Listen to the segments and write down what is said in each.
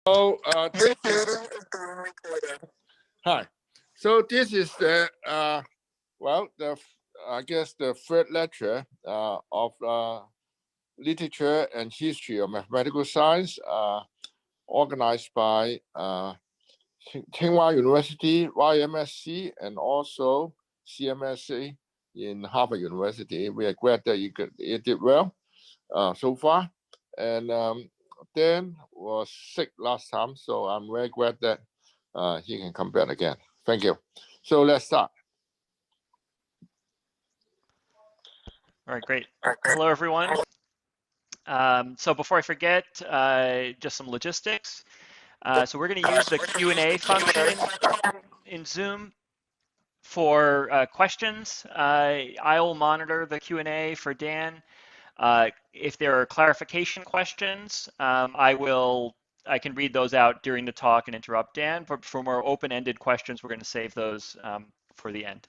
So hi. So this is the I guess the third lecture of literature and history of mathematical science, organized by Tsinghua University, YMSC, and also CMSC in Harvard University. We are glad that you did well so far. And Dan was sick last time, so I'm very glad that he can come back again. Thank you. So let's start. All right, great. Hello, everyone. So before I forget, just some logistics. So we're going to use the Q&A function in Zoom for questions. I will monitor the Q&A for Dan. If there are clarification questions, I can read those out during the talk and interrupt Dan. But for more open-ended questions, we're going to save those for the end.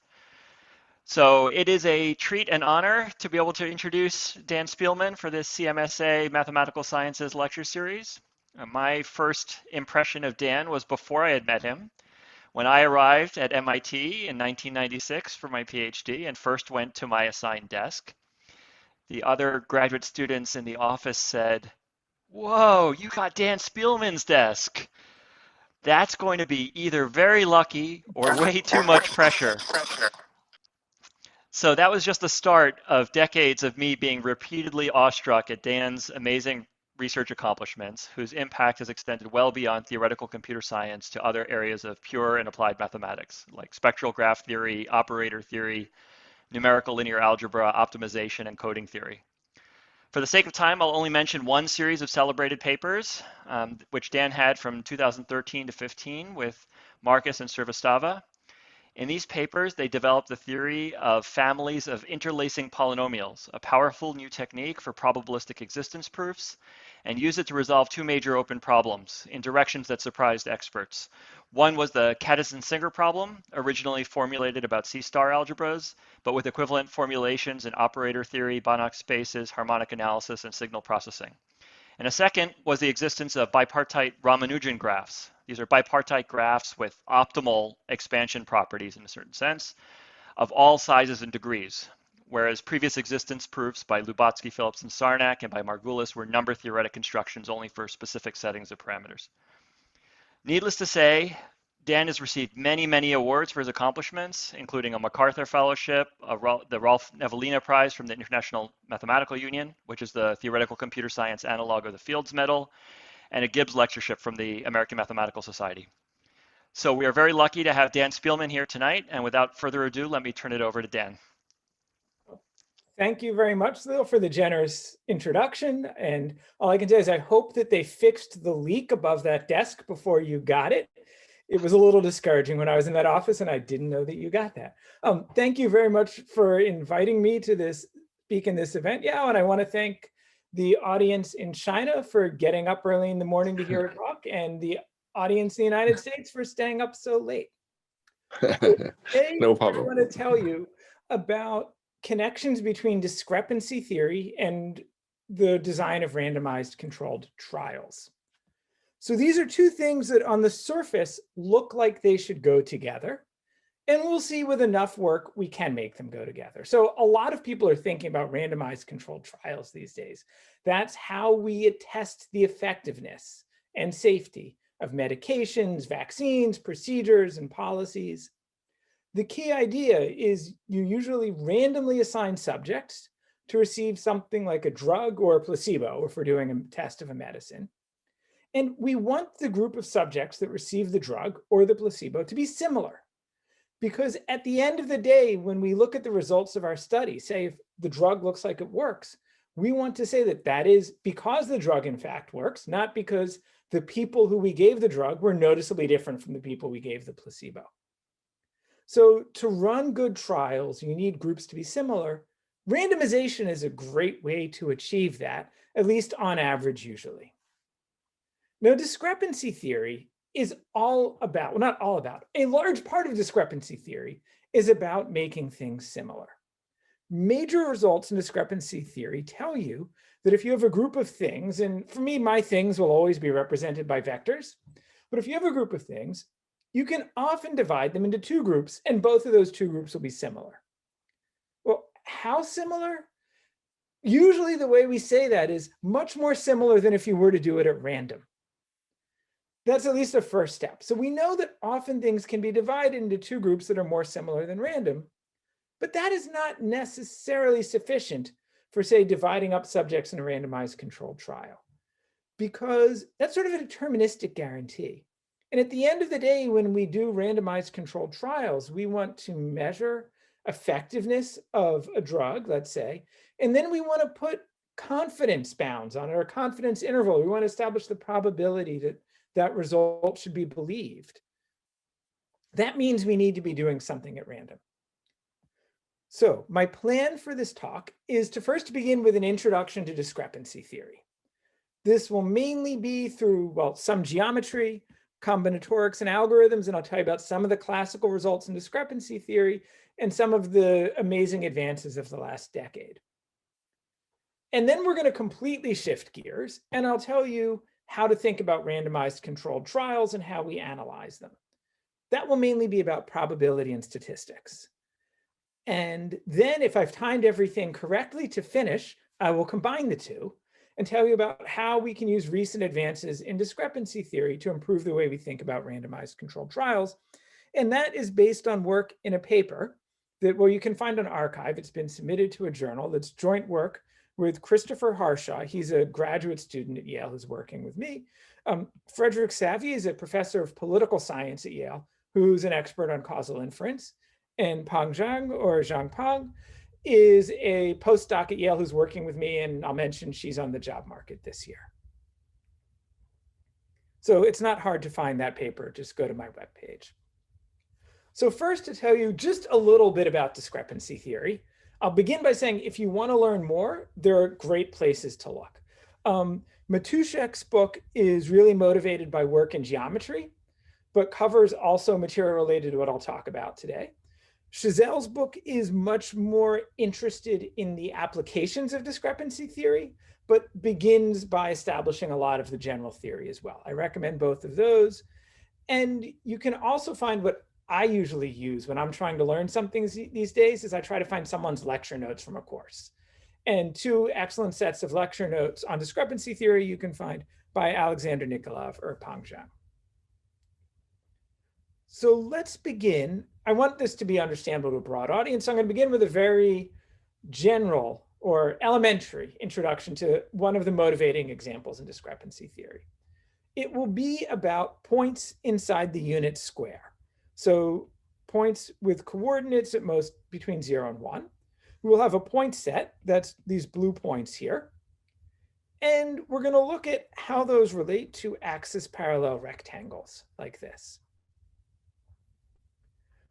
So it is a treat and honor to be able to introduce Dan Spielman for this CMSA Mathematical Sciences lecture series. My first impression of Dan was before I had met him, when I arrived at MIT in 1996 for my PhD and first went to my assigned desk. The other graduate students in the office said, "Whoa, you got Dan Spielman's desk. That's going to be either very lucky or way too much pressure." So that was just the start of decades of me being repeatedly awestruck at Dan's amazing research accomplishments, whose impact has extended well beyond theoretical computer science to other areas of pure and applied mathematics, like spectral graph theory, operator theory, numerical linear algebra, optimization, and coding theory. For the sake of time, I'll only mention one series of celebrated papers, which Dan had from 2013 to 15 with Marcus and Srivastava. In these papers, they developed the theory of families of interlacing polynomials, a powerful new technique for probabilistic existence proofs, and used it to resolve two major open problems in directions that surprised experts. One was the Katizin-Singer problem, originally formulated about C-star algebras, but with equivalent formulations in operator theory, Banach spaces, harmonic analysis, and signal processing. And a second was the existence of bipartite Ramanujan graphs. These are bipartite graphs with optimal expansion properties in a certain sense of all sizes and degrees, whereas previous existence proofs by Lubatsky, Phillips, and Sarnak and by Margulis were number theoretic constructions only for specific settings of parameters. Needless to say, Dan has received many, many awards for his accomplishments, including a MacArthur Fellowship, the Rolf Nevelina Prize from the International Mathematical Union, which is the theoretical computer science analog of the Fields Medal, and a Gibbs Lectureship from the American Mathematical Society. So we are very lucky to have Dan Spielman here tonight, and without further ado, let me turn it over to Dan. Thank you very much, Lil, for the generous introduction. And all I can say is I hope that they fixed the leak above that desk before you got it. It was a little discouraging when I was in that office and I didn't know that you got that. Thank you very much for inviting me to speak in this event. Yeah, and I want to thank the audience in China for getting up early in the morning to hear a talk, and the audience in the United States for staying up so late. Today, No problem. I want to tell you about connections between discrepancy theory and the design of randomized controlled trials. So these are two things that on the surface look like they should go together. And we'll see with enough work, we can make them go together. So a lot of people are thinking about randomized controlled trials these days. That's how we test the effectiveness and safety of medications, vaccines, procedures, and policies. The key idea is you usually randomly assign subjects to receive something like a drug or a placebo if we're doing a test of a medicine. And we want the group of subjects that receive the drug or the placebo to be similar. Because at the end of the day, when we look at the results of our study, say if the drug looks like it works, we want to say that that is because the drug in fact works, not because the people who we gave the drug were noticeably different from the people we gave the placebo. So to run good trials, you need groups to be similar. Randomization is a great way to achieve that, at least on average usually. Now, discrepancy theory is all about, well, not all about, a large part of discrepancy theory is about making things similar. Major results in discrepancy theory tell you that if you have a group of things, and for me, my things will always be represented by vectors, but if you have a group of things, you can often divide them into two groups, and both of those two groups will be similar. Well, how similar? Usually the way we say that is much more similar than if you were to do it at random. That's at least a first step. So we know that often things can be divided into two groups that are more similar than random, but that is not necessarily sufficient for, say, dividing up subjects in a randomized controlled trial, because that's sort of a deterministic guarantee. And at the end of the day, when we do randomized controlled trials, we want to measure effectiveness of a drug, let's say, and then we want to put confidence bounds on it, or a confidence interval. We want to establish the probability that that result should be believed. That means we need to be doing something at random. So my plan for this talk is to first begin with an introduction to discrepancy theory. This will mainly be through, well, some geometry, combinatorics, and algorithms, and I'll tell you about some of the classical results in discrepancy theory and some of the amazing advances of the last decade. And then we're going to completely shift gears, and I'll tell you how to think about randomized controlled trials and how we analyze them. That will mainly be about probability and statistics. And then if I've timed everything correctly to finish, I will combine the two and tell you about how we can use recent advances in discrepancy theory to improve the way we think about randomized controlled trials. And that is based on work in a paper that, well, you can find on arXiv. It's been submitted to a journal. That's joint work with Christopher Harshaw. He's a graduate student at Yale who's working with me. Frederick Savy is a professor of political science at Yale, who's an expert on causal inference. And Peng Zhang, or Zhang Peng, is a postdoc at Yale who's working with me, and I'll mention she's on the job market this year. So it's not hard to find that paper. Just go to my webpage. So first, to tell you just a little bit about discrepancy theory, I'll begin by saying if you want to learn more, there are great places to look. Matuszek's book is really motivated by work in geometry, but covers also material related to what I'll talk about today. Chazelle's book is much more interested in the applications of discrepancy theory, but begins by establishing a lot of the general theory as well. I recommend both of those. And you can also find what I usually use when I'm trying to learn something these days is I try to find someone's lecture notes from a course. And two excellent sets of lecture notes on discrepancy theory you can find by Alexander Nikolov or Peng Zhang. So let's begin. I want this to be understandable to a broad audience. So I'm going to begin with a very general or elementary introduction to one of the motivating examples in discrepancy theory. It will be about points inside the unit square. So points with coordinates at most between 0 and 1. We will have a point set, that's these blue points here. And we're going to look at how those relate to axis parallel rectangles like this.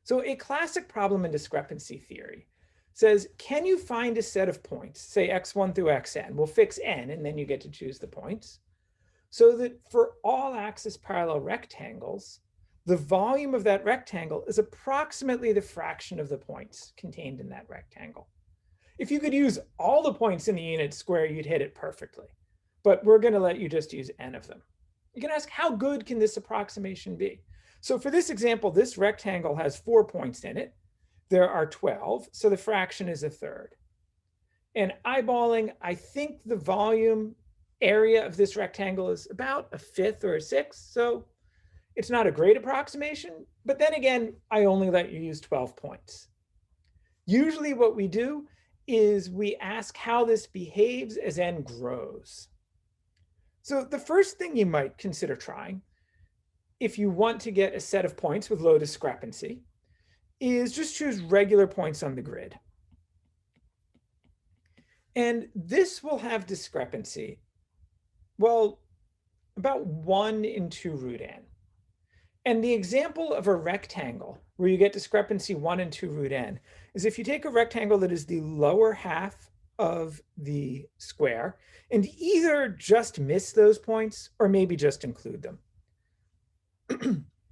So a classic problem in discrepancy theory says, can you find a set of points, say x1 through xn, we'll fix n and then you get to choose the points, so that for all axis parallel rectangles, the volume of that rectangle is approximately the fraction of the points contained in that rectangle. If you could use all the points in the unit square, you'd hit it perfectly. But we're going to let you just use n of them. You can ask, how good can this approximation be? So for this example, this rectangle has 4 points in it. There are 12, so the fraction is a third. And eyeballing, I think the volume area of this rectangle is about a fifth or a sixth. So it's not a great approximation, but then again, I only let you use 12 points. Usually what we do is we ask how this behaves as n grows. So the first thing you might consider trying, if you want to get a set of points with low discrepancy, is just choose regular points on the grid. And this will have discrepancy, well, about 1 in 2 root n. And the example of a rectangle where you get discrepancy 1 and 2 root n is if you take a rectangle that is the lower half of the square and either just miss those points or maybe just include them.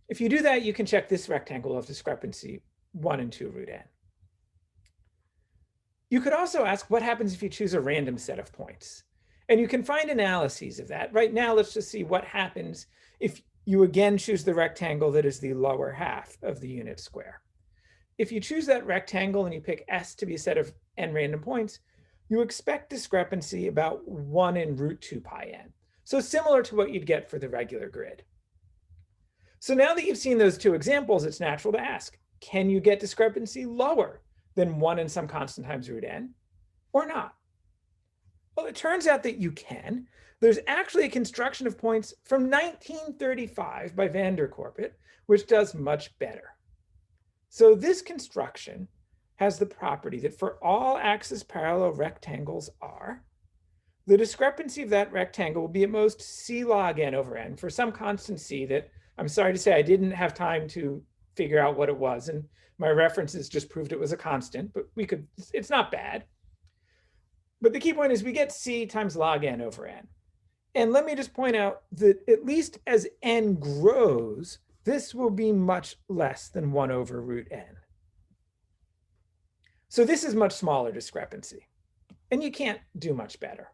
If you do that, you can check this rectangle of discrepancy 1 and 2 root n. You could also ask what happens if you choose a random set of points. And you can find analyses of that. Right now, let's just see what happens if you again choose the rectangle that is the lower half of the unit square. If you choose that rectangle and you pick S to be a set of n random points, you expect discrepancy about 1 in √2 pi n. So similar to what you'd get for the regular grid. So now that you've seen those two examples, it's natural to ask, can you get discrepancy lower than 1 in some constant times √n or not? Well, it turns out that you can. There's actually a construction of points from 1935 by van der Korpet, which does much better. So this construction has the property that for all axis parallel rectangles R, the discrepancy of that rectangle will be at most c log n over n for some constant c that, I'm sorry to say, I didn't have time to figure out what it was, and my references just proved it was a constant, but it's not bad. But the key point is we get c times log n over n. And let me just point out that at least as n grows, this will be much less than 1 over √n. So this is much smaller discrepancy. And you can't do much better.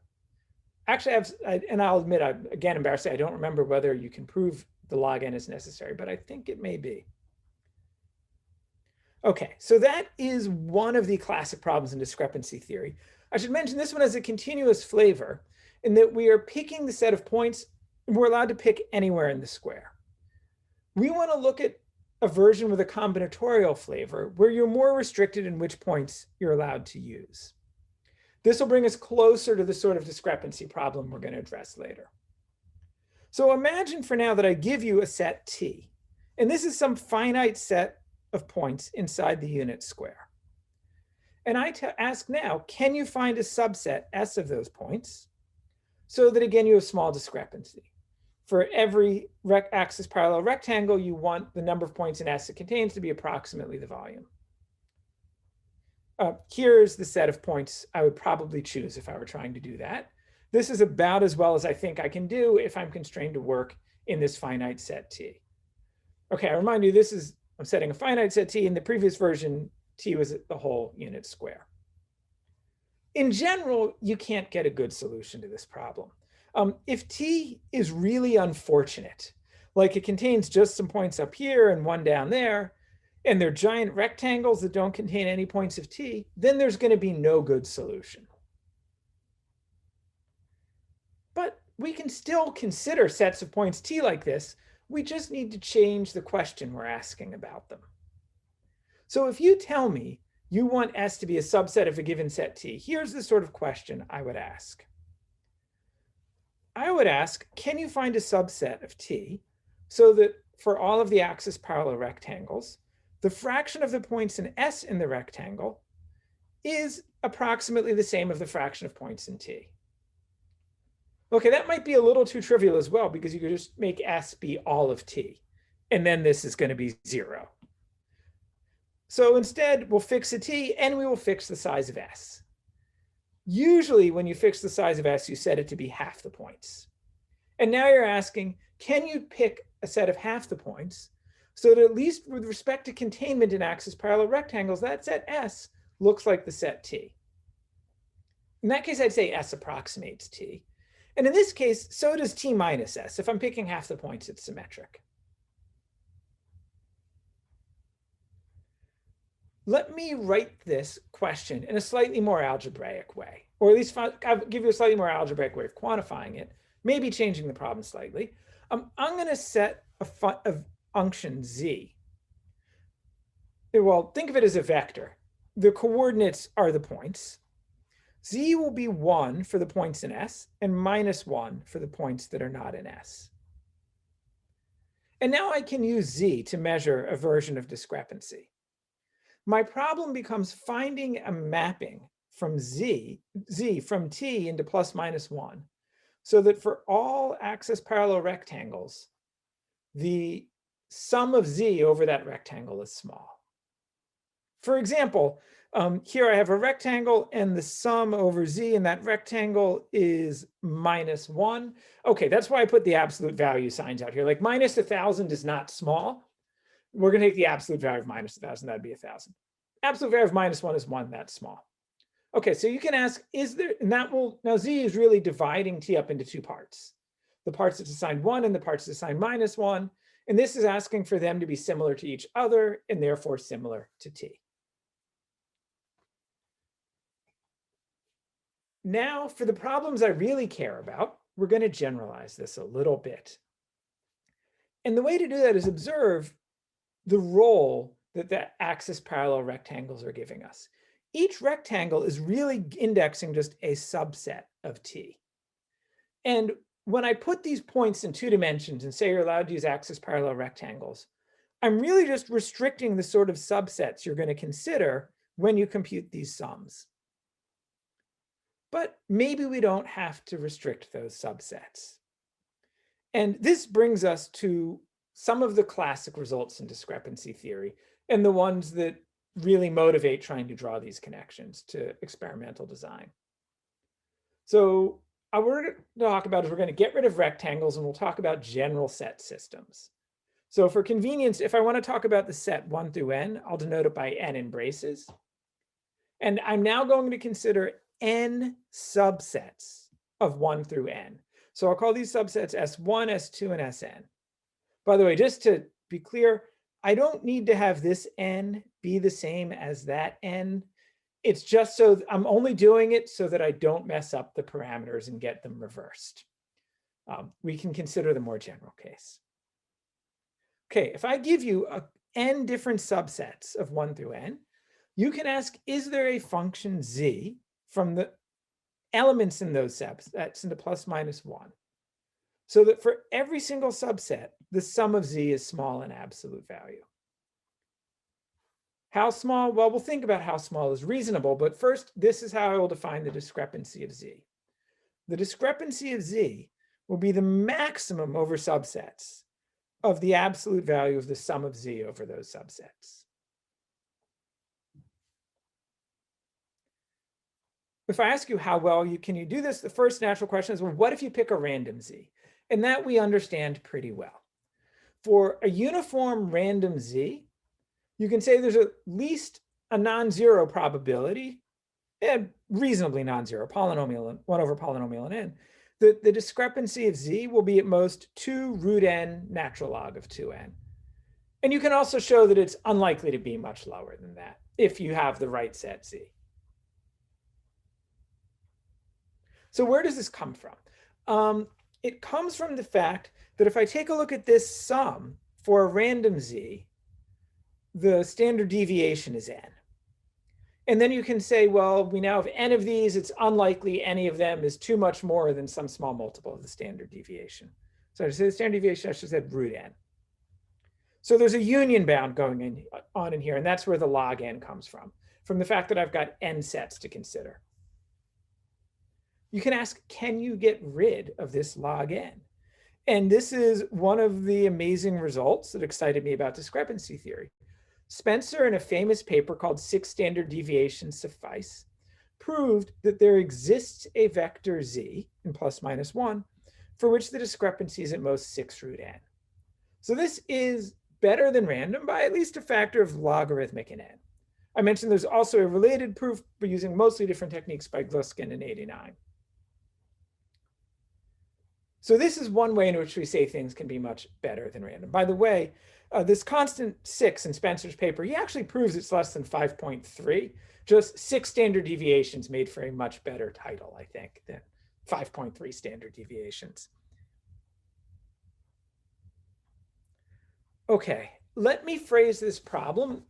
Actually, and I'll admit, I'm again embarrassed to say I don't remember whether you can prove the log n is necessary, but I think it may be. Okay, so that is one of the classic problems in discrepancy theory. I should mention this one has a continuous flavor in that we are picking the set of points and we're allowed to pick anywhere in the square. We want to look at a version with a combinatorial flavor where you're more restricted in which points you're allowed to use. This will bring us closer to the sort of discrepancy problem we're going to address later. So imagine for now that I give you a set T, and this is some finite set of points inside the unit square. And I ask now, can you find a subset S of those points so that again you have small discrepancy? For every axis parallel rectangle, you want the number of points in S it contains to be approximately the volume. Here's the set of points I would probably choose if I were trying to do that. This is about as well as I think I can do if I'm constrained to work in this finite set T. Okay, I remind you, I'm setting a finite set T. In the previous version, T was the whole unit square. In general, you can't get a good solution to this problem. If T is really unfortunate, like it contains just some points up here and one down there, and they're giant rectangles that don't contain any points of T, then there's going to be no good solution. But we can still consider sets of points T like this. We just need to change the question we're asking about them. So if you tell me you want S to be a subset of a given set T, here's the sort of question I would ask. I would ask, can you find a subset of T so that for all of the axis parallel rectangles, the fraction of the points in S in the rectangle is approximately the same as the fraction of points in T? Okay, that might be a little too trivial as well, because you could just make S be all of T, and then this is going to be 0. So instead, we'll fix a T, and we will fix the size of S. Usually, when you fix the size of S, you set it to be half the points. And now you're asking, can you pick a set of half the points so that at least with respect to containment in axis parallel rectangles, that set S looks like the set T? In that case, I'd say S approximates T. And in this case, so does T minus S. If I'm picking half the points, it's symmetric. Let me write this question in a slightly more algebraic way, or at least I'll give you a slightly more algebraic way of quantifying it, maybe changing the problem slightly. I'm going to set a function z. Well, think of it as a vector. The coordinates are the points. Z will be 1 for the points in S and -1 for the points that are not in S. And now I can use Z to measure a version of discrepancy. My problem becomes finding a mapping from Z from T into ±1, so that for all axis parallel rectangles, the sum of Z over that rectangle is small. For example, here I have a rectangle and the sum over Z in that rectangle is -1. Okay, that's why I put the absolute value signs out here. Like -1,000 is not small. We're going to take the absolute value of -1,000. That'd be 1,000. Absolute value of -1 is 1. That's small. Okay, so you can ask, is there, and that will, now Z is really dividing T up into two parts. The parts that's assigned 1 and the parts that's assigned -1. And this is asking for them to be similar to each other and therefore similar to T. Now, for the problems I really care about, we're going to generalize this a little bit. And the way to do that is observe the role that the axis parallel rectangles are giving us. Each rectangle is really indexing just a subset of T. And when I put these points in 2 dimensions and say you're allowed to use axis parallel rectangles, I'm really just restricting the sort of subsets you're going to consider when you compute these sums. But maybe we don't have to restrict those subsets. And this brings us to some of the classic results in discrepancy theory and the ones that really motivate trying to draw these connections to experimental design. So what we're going to talk about is we're going to get rid of rectangles and we'll talk about general set systems. So for convenience, if I want to talk about the set 1 through n, I'll denote it by n in braces. And I'm now going to consider n subsets of 1 through n. So I'll call these subsets S1, S2, and Sn. By the way, just to be clear, I don't need to have this n be the same as that n. It's just so I'm only doing it so that I don't mess up the parameters and get them reversed. We can consider the more general case. Okay, if I give you n different subsets of 1 through n, you can ask, is there a function z from the elements in those subsets into plus minus 1? So that for every single subset, the sum of z is small in absolute value. How small? Well, we'll think about how small is reasonable, but first, this is how I will define the discrepancy of z. The discrepancy of z will be the maximum over subsets of the absolute value of the sum of z over those subsets. If I ask you how well can you do this, the first natural question is, well, what if you pick a random z? And that we understand pretty well. For a uniform random z, you can say there's at least a non-zero probability, and reasonably non-zero, polynomial, 1 over polynomial in n. The discrepancy of z will be at most 2 root n natural log of 2n. And you can also show that it's unlikely to be much lower than that if you have the right set z. So where does this come from? It comes from the fact that if I take a look at this sum for a random z, the standard deviation is n. And then you can say, well, we now have n of these. It's unlikely any of them is too much more than some small multiple of the standard deviation. So to say the standard deviation, I should have said root n. So there's a union bound going on in here, and that's where the log n comes from the fact that I've got n sets to consider. You can ask, can you get rid of this log n? And this is one of the amazing results that excited me about discrepancy theory. Spencer, in a famous paper called 6 Standard Deviations Suffice, proved that there exists a vector z in plus minus 1 for which the discrepancy is at most 6 root n. So this is better than random by at least a factor of logarithmic in n. I mentioned there's also a related proof but using mostly different techniques by Gluskin in '89. So this is one way in which we say things can be much better than random. By the way, this constant 6 in Spencer's paper, he actually proves it's less than 5.3. Just 6 standard deviations made for a much better title, I think, than 5.3 standard deviations. Okay, let me phrase this problem.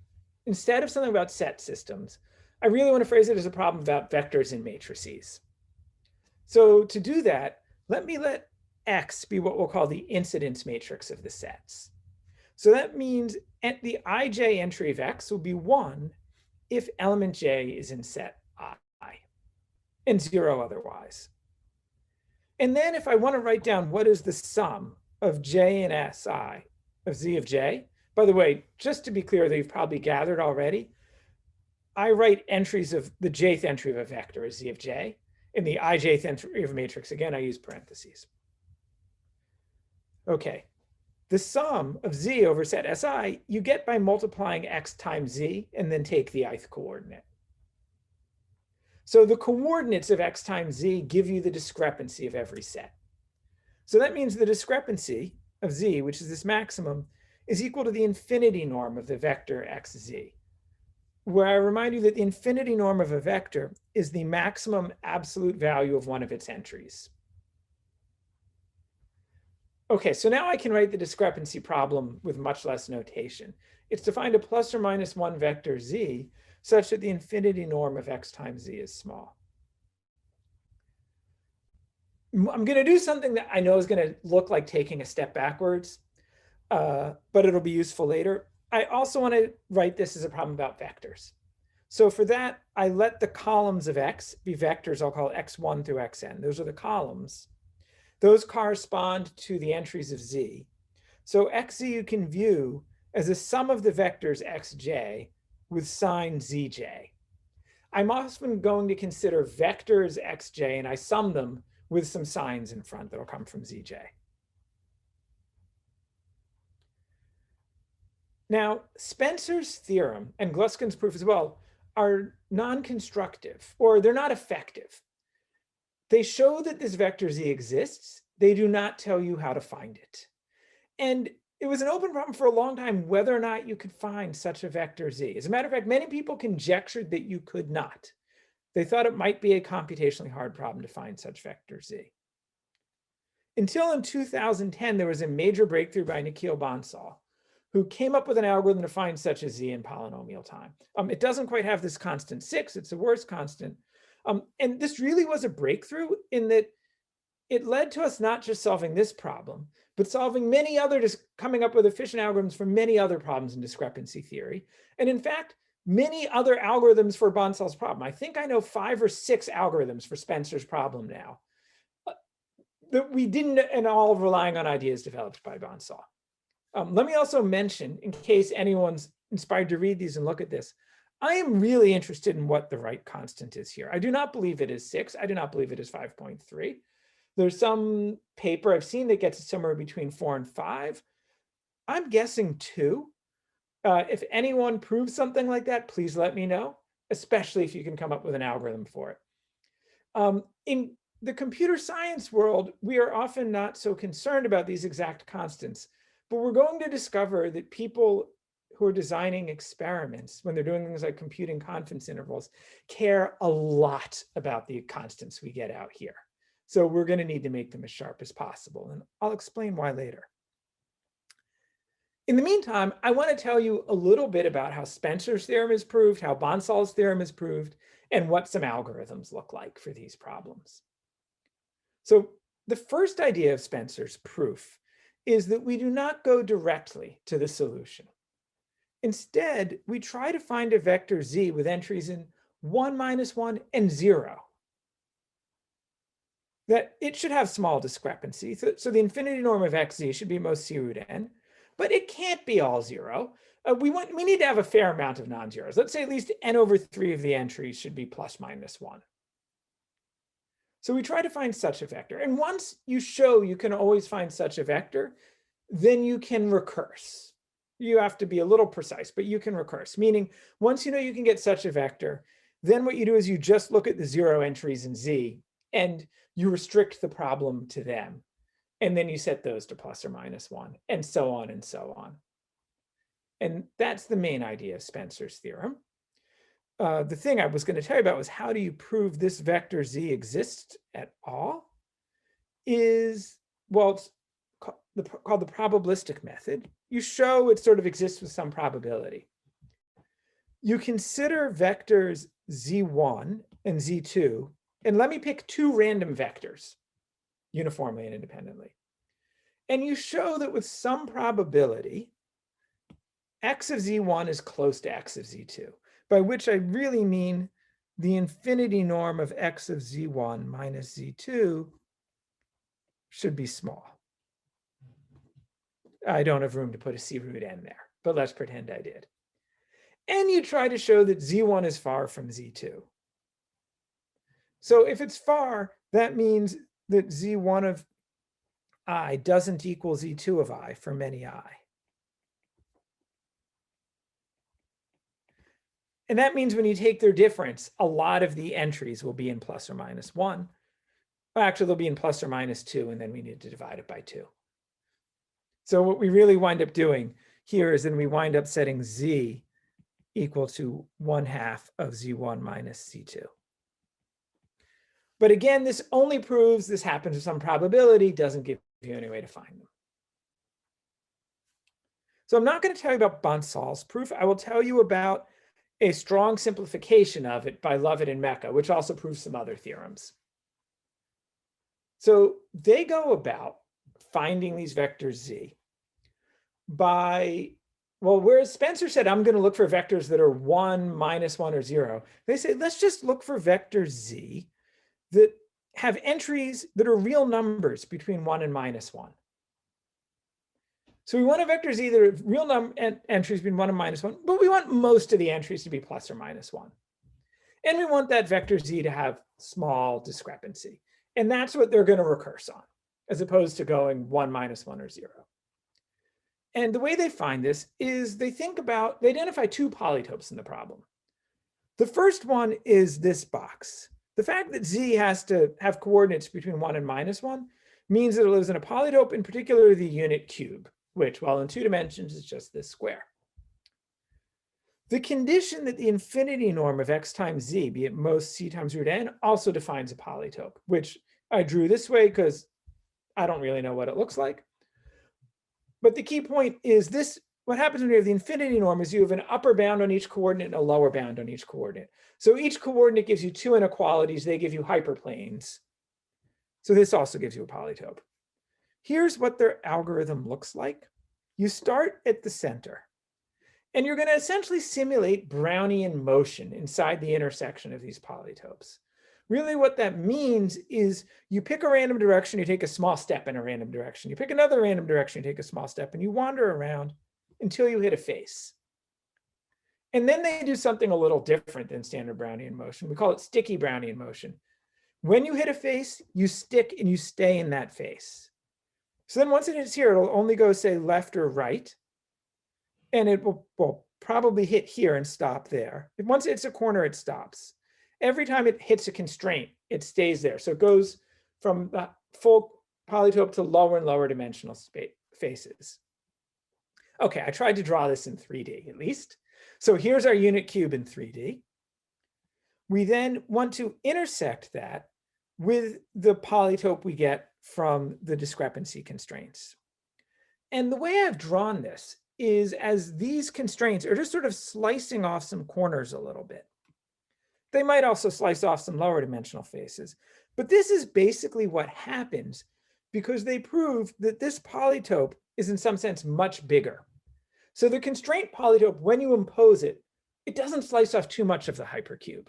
Instead of something about set systems, I really want to phrase it as a problem about vectors in matrices. So to do that, let X be what we'll call the incidence matrix of the sets. So that means the ij entry of X will be 1 if element j is in set I and 0 otherwise. And then if I want to write down what is the sum of j and si of z of j, by the way, just to be clear, they've probably gathered already, I write entries of the jth entry of a vector as z of j. In the ijth entry of a matrix, again, I use parentheses. Okay, the sum of z over set Si you get by multiplying x times z and then take the ith coordinate. So the coordinates of x times z give you the discrepancy of every set. So that means the discrepancy of z, which is this maximum, is equal to the infinity norm of the vector xz, where I remind you that the infinity norm of a vector is the maximum absolute value of one of its entries. Okay, so now I can write the discrepancy problem with much less notation. It's to find a plus or minus 1 vector z such that the infinity norm of x times z is small. I'm going to do something that I know is going to look like taking a step backwards, but it'll be useful later. I also want to write this as a problem about vectors. So for that, I let the columns of x be vectors. I'll call x1 through xn. Those are the columns. Those correspond to the entries of z. So xz you can view as a sum of the vectors xj with sign zj. I'm often going to consider vectors xj, and I sum them with some signs in front that'll come from zj. Now, Spencer's theorem and Gluskin's proof as well are non-constructive, or they're not effective. They show that this vector z exists. They do not tell you how to find it. And it was an open problem for a long time whether or not you could find such a vector z. As a matter of fact, many people conjectured that you could not. They thought it might be a computationally hard problem to find such vector z. Until in 2010, there was a major breakthrough by Nikhil Bansal, who came up with an algorithm to find such a z in polynomial time. It doesn't quite have this constant 6. It's a worse constant. And this really was a breakthrough in that it led to us not just solving this problem, but solving many other, just coming up with efficient algorithms for many other problems in discrepancy theory. And in fact, many other algorithms for Bansal's problem. I think I know 5 or 6 algorithms for Spencer's problem now that we didn't, and all relying on ideas developed by Bansal. Let me also mention, in case anyone's inspired to read these and look at this, I am really interested in what the right constant is here. I do not believe it is 6. I do not believe it is 5.3. There's some paper I've seen that gets it somewhere between 4 and 5. I'm guessing 2. If anyone proves something like that, please let me know, especially if you can come up with an algorithm for it. In the computer science world, we are often not so concerned about these exact constants, but we're going to discover that people who are designing experiments, when they're doing things like computing confidence intervals, care a lot about the constants we get out here. So we're going to need to make them as sharp as possible, and I'll explain why later. In the meantime, I want to tell you a little bit about how Spencer's theorem is proved, how Bansal's theorem is proved, and what some algorithms look like for these problems. So the first idea of Spencer's proof is that we do not go directly to the solution. Instead, we try to find a vector z with entries in 1, -1, and 0. That it should have small discrepancy. So the infinity norm of xz should be most c root n, but it can't be all 0. We need to have a fair amount of non-zeros. Let's say at least n/3 of the entries should be plus minus 1. So we try to find such a vector. And once you show you can always find such a vector, then you can recurse. You have to be a little precise, but you can recurse, meaning once you know you can get such a vector, then what you do is you just look at the 0 entries in z and you restrict the problem to them. And then you set those to plus or minus 1, and so on and so on. And that's the main idea of Spencer's theorem. The thing I was going to tell you about was how do you prove this vector z exists at all? It's called the probabilistic method. You show it sort of exists with some probability. You consider vectors z1 and z2, and let me pick 2 random vectors, uniformly and independently. And you show that with some probability, x of z1 is close to x of z2, by which I really mean the infinity norm of x of z1 minus z2 should be small. I don't have room to put a c root n there, but let's pretend I did. And you try to show that z1 is far from z2. So if it's far, that means that z1 of I doesn't equal z2 of I for many I. And that means when you take their difference, a lot of the entries will be in plus or minus 1. Well, actually, they'll be in plus or minus 2, and then we need to divide it by 2. So what we really wind up doing here is then we wind up setting z equal to 1/2 of z1 minus z2. But again, this only proves this happens with some probability, doesn't give you any way to find them. So I'm not going to tell you about Bansal's proof. I will tell you about a strong simplification of it by Lovett and Mecca, which also proves some other theorems. So they go about finding these vectors z by, well, whereas Spencer said, I'm going to look for vectors that are 1, minus 1, or 0, they say, let's just look for vectors z that have entries that are real numbers between 1 and minus 1. So we want a vector z that are real entries between 1 and minus 1, but we want most of the entries to be plus or minus 1. And we want that vector z to have small discrepancy. And that's what they're going to recurse on, as opposed to going 1, minus 1, or 0. And the way they find this is they identify 2 polytopes in the problem. The first one is this box. The fact that z has to have coordinates between 1 and minus 1 means that it lives in a polytope, in particular the unit cube, which, while in 2 dimensions, is just this square. The condition that the infinity norm of x times z be at most c times root n also defines a polytope, which I drew this way because I don't really know what it looks like. But the key point is this: what happens when you have the infinity norm is you have an upper bound on each coordinate and a lower bound on each coordinate. So each coordinate gives you 2 inequalities. They give you hyperplanes. So this also gives you a polytope. Here's what their algorithm looks like. You start at the center, and you're going to essentially simulate Brownian motion inside the intersection of these polytopes. Really what that means is you pick a random direction, you take a small step in a random direction. You pick another random direction, you take a small step, and you wander around until you hit a face. And then they do something a little different than standard Brownian motion. We call it sticky Brownian motion. When you hit a face, you stick and you stay in that face. So then once it hits here, it'll only go, say, left or right. And it will probably hit here and stop there. Once it hits a corner, it stops. Every time it hits a constraint, it stays there. So it goes from the full polytope to lower and lower dimensional faces. Okay, I tried to draw this in 3D at least. So here's our unit cube in 3D. We then want to intersect that with the polytope we get from the discrepancy constraints. And the way I've drawn this is as these constraints are just sort of slicing off some corners a little bit. They might also slice off some lower dimensional faces, but this is basically what happens because they proved that this polytope is in some sense much bigger. So the constraint polytope, when you impose it, it doesn't slice off too much of the hypercube.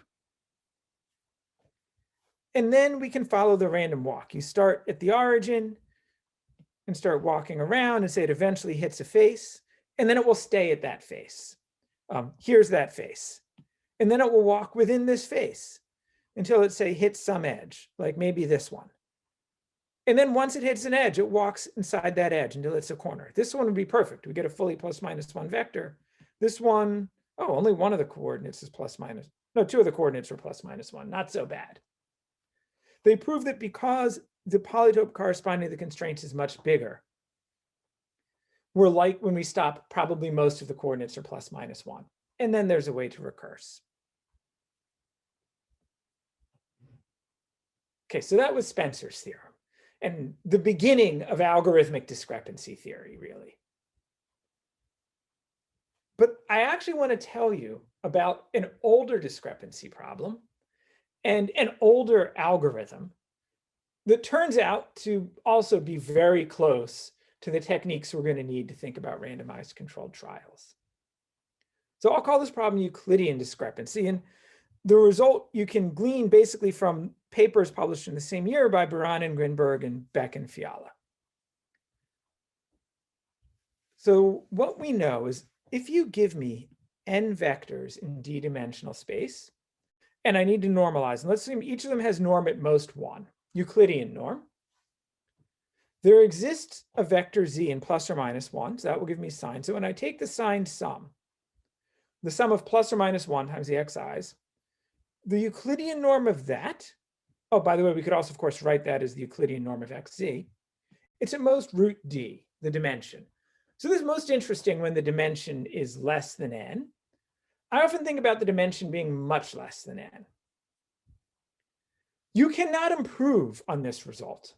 And then we can follow the random walk. You start at the origin and start walking around and say it eventually hits a face, and then it will stay at that face. Here's that face. And then it will walk within this face until it, say, hits some edge, like maybe this one. And then once it hits an edge, it walks inside that edge until it's a corner. This one would be perfect. We get a fully plus minus 1 vector. This one, oh, only one of the coordinates is plus minus. No, 2 of the coordinates are plus minus 1. Not so bad. They prove that because the polytope corresponding to the constraints is much bigger, we're like when we stop, probably most of the coordinates are plus minus 1. And then there's a way to recurse. Okay, so that was Spencer's theorem and the beginning of algorithmic discrepancy theory, really. But I actually want to tell you about an older discrepancy problem and an older algorithm that turns out to also be very close to the techniques we're going to need to think about randomized controlled trials. So I'll call this problem Euclidean discrepancy. And the result you can glean basically from papers published in the same year by Baran, Grinberg, and Beck and Fiala. So what we know is if you give me n vectors in d-dimensional space, and I need to normalize, and let's assume each of them has norm at most 1, Euclidean norm, there exists a vector z in plus or minus 1, so that will give me sign. So when I take the sign sum, the sum of plus or minus 1 times the xi's. The Euclidean norm of that, oh, by the way, we could also, of course, write that as the Euclidean norm of xz. It's at most root d, the dimension. So this is most interesting when the dimension is less than n. I often think about the dimension being much less than n. You cannot improve on this result.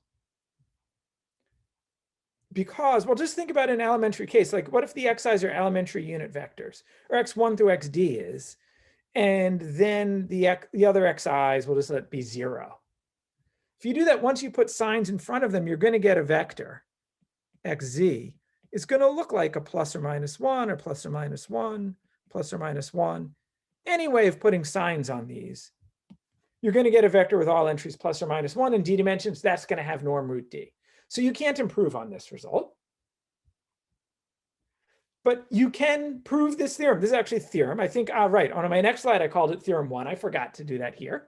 Because, well, just think about an elementary case. Like, what if the xi's are elementary unit vectors, or x1 through xd is, and then the other xi's, we'll just let it be 0. If you do that, once you put signs in front of them, you're going to get a vector, xz. It's going to look like a plus or minus 1, or plus or minus 1, plus or minus 1. Any way of putting signs on these, you're going to get a vector with all entries plus or minus 1 in d dimensions. That's going to have norm root d. So you can't improve on this result. But you can prove this theorem. This is actually a theorem. I think, right, on my next slide, I called it theorem 1. I forgot to do that here.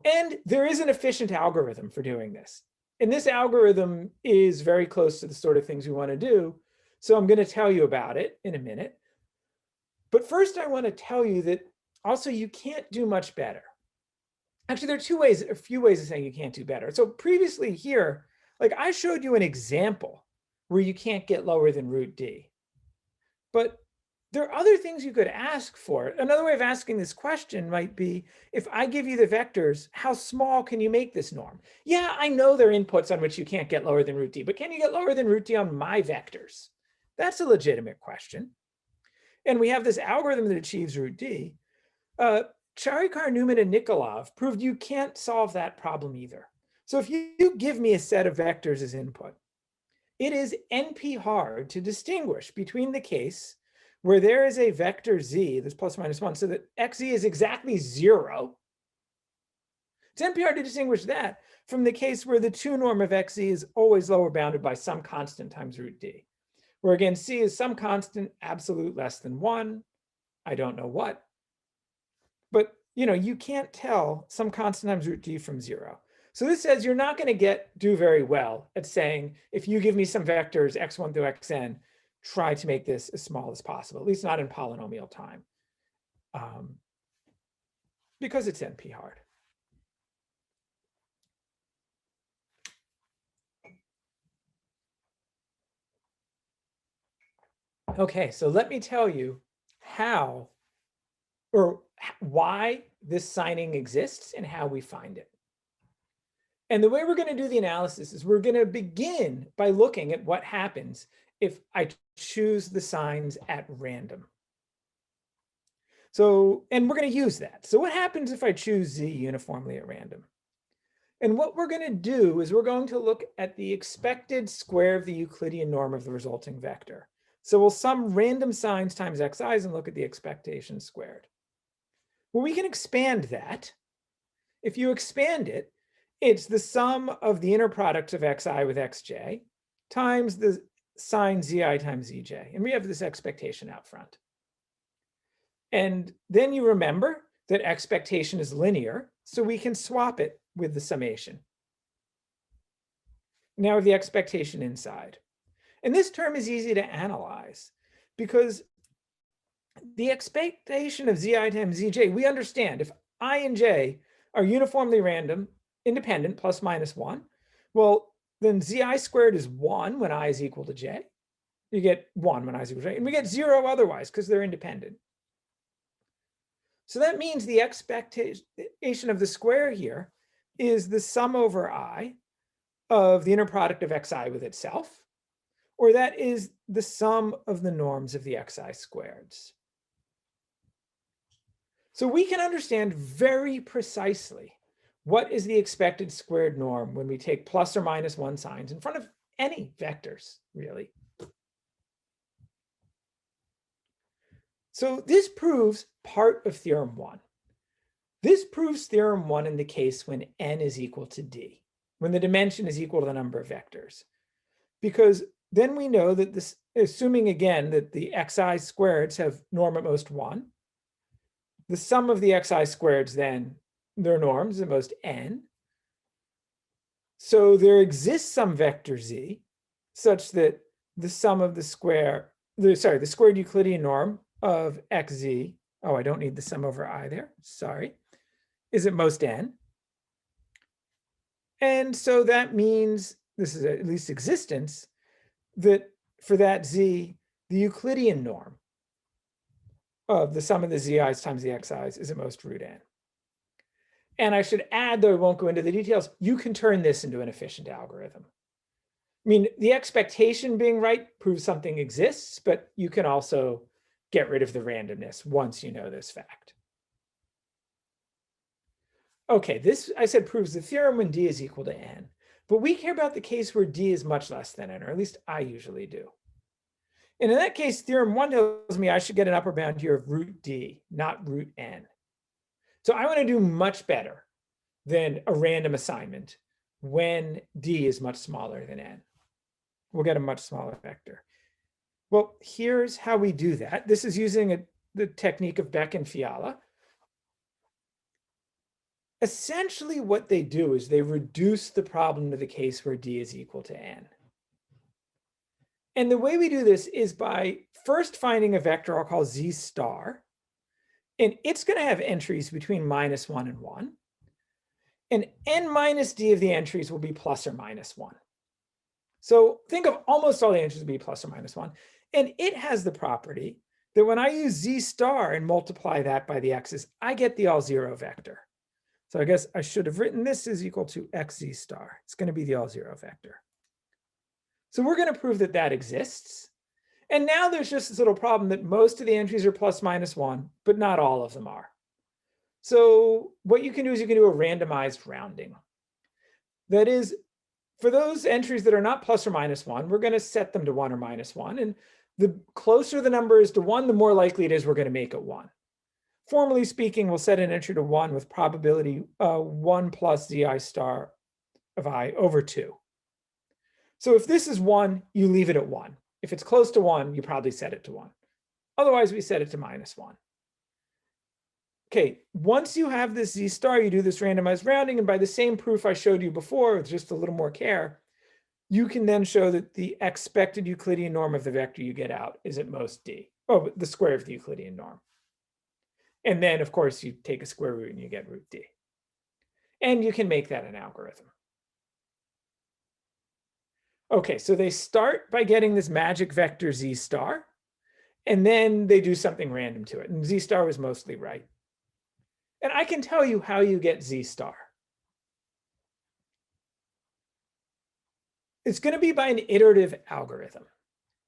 And there is an efficient algorithm for doing this. And this algorithm is very close to the sort of things we want to do. So I'm going to tell you about it in a minute. But first, I want to tell you that also you can't do much better. Actually, there are a few ways of saying you can't do better. So previously here, like I showed you an example where you can't get lower than root d. But there are other things you could ask for. Another way of asking this question might be, if I give you the vectors, how small can you make this norm? Yeah, I know there are inputs on which you can't get lower than root d, but can you get lower than root d on my vectors? That's a legitimate question. And we have this algorithm that achieves root d. Charikar, Newman, and Nikolov proved you can't solve that problem either. So if you give me a set of vectors as input, it is NP hard to distinguish between the case where there is a vector z that's plus or minus 1, so that xz is exactly 0. It's NP hard to distinguish that from the case where the 2 norm of xz is always lower bounded by some constant times root d, where again, c is some constant absolute less than 1. I don't know what. But you can't tell some constant times root d from 0. So this says you're not going to do very well at saying, if you give me some vectors x1 through xn, try to make this as small as possible, at least not in polynomial time, because it's NP hard. Okay, so let me tell you how or why this signing exists and how we find it. And the way we're going to do the analysis is we're going to begin by looking at what happens if I choose the signs at random. So, and we're going to use that. So what happens if I choose z uniformly at random? And what we're going to do is we're going to look at the expected square of the Euclidean norm of the resulting vector. So we'll sum random signs times xi's and look at the expectation squared. Well, we can expand that. If you expand it, it's the sum of the inner product of xi with xj times the sine zi times zj. And we have this expectation out front. And then you remember that expectation is linear, so we can swap it with the summation. Now we have the expectation inside. And this term is easy to analyze because the expectation of zi times zj, we understand if I and j are uniformly random, independent, plus minus 1, well, then zi squared is 1 when I is equal to j. You get 1 when I is equal to j, and we get 0 otherwise because they're independent. So that means the expectation of the square here is the sum over I of the inner product of xi with itself, or that is the sum of the norms of the xi squareds. So we can understand very precisely what is the expected squared norm when we take plus or minus 1 signs in front of any vectors, really. So this proves part of theorem 1. This proves theorem 1 in the case when n is equal to d, when the dimension is equal to the number of vectors. Because then we know that this, assuming again that the xi squareds have norm at most 1, the sum of the xi squareds then, their norms at most n. So there exists some vector z such that the sum of the squared Euclidean norm of xz, oh, I don't need the sum over I there, sorry, is at most n. And so that means, this is at least existence, that for that z, the Euclidean norm of the sum of the zi's times the xi's is at most root n. And I should add, though I won't go into the details, you can turn this into an efficient algorithm. I mean, the expectation being right proves something exists, but you can also get rid of the randomness once you know this fact. Okay, this I said proves the theorem when d is equal to n, but we care about the case where d is much less than n, or at least I usually do. And in that case, theorem 1 tells me I should get an upper bound here of root d, not root n. So I want to do much better than a random assignment when d is much smaller than n. We'll get a much smaller vector. Well, here's how we do that. This is using the technique of Beck and Fiala. Essentially, what they do is they reduce the problem to the case where d is equal to n. And the way we do this is by first finding a vector I'll call z star. And it's going to have entries between -1 and 1. And n minus d of the entries will be plus or minus 1. So think of almost all the entries to be plus or minus 1. And it has the property that when I use z star and multiply that by the x's, I get the all zero vector. So I guess I should have written this is equal to xz star. It's going to be the all zero vector. So we're going to prove that that exists. And now there's just this little problem that most of the entries are plus minus 1, but not all of them are. So what you can do is you can do a randomized rounding. That is, for those entries that are not plus or minus 1, we're going to set them to 1 or minus 1. And the closer the number is to 1, the more likely it is we're going to make it 1. Formally speaking, we'll set an entry to 1 with probability 1 plus zi star of I over 2. So if this is 1, you leave it at 1. If it's close to 1, you probably set it to 1. Otherwise, we set it to -1. Okay, once you have this z star, you do this randomized rounding, and by the same proof I showed you before, with just a little more care, you can then show that the expected Euclidean norm of the vector you get out is at most d. Oh, the square of the Euclidean norm. And then, of course, you take a square root and you get root d. And you can make that an algorithm. Okay, so they start by getting this magic vector z star, and then they do something random to it. And z star was mostly right. And I can tell you how you get z star. It's going to be by an iterative algorithm.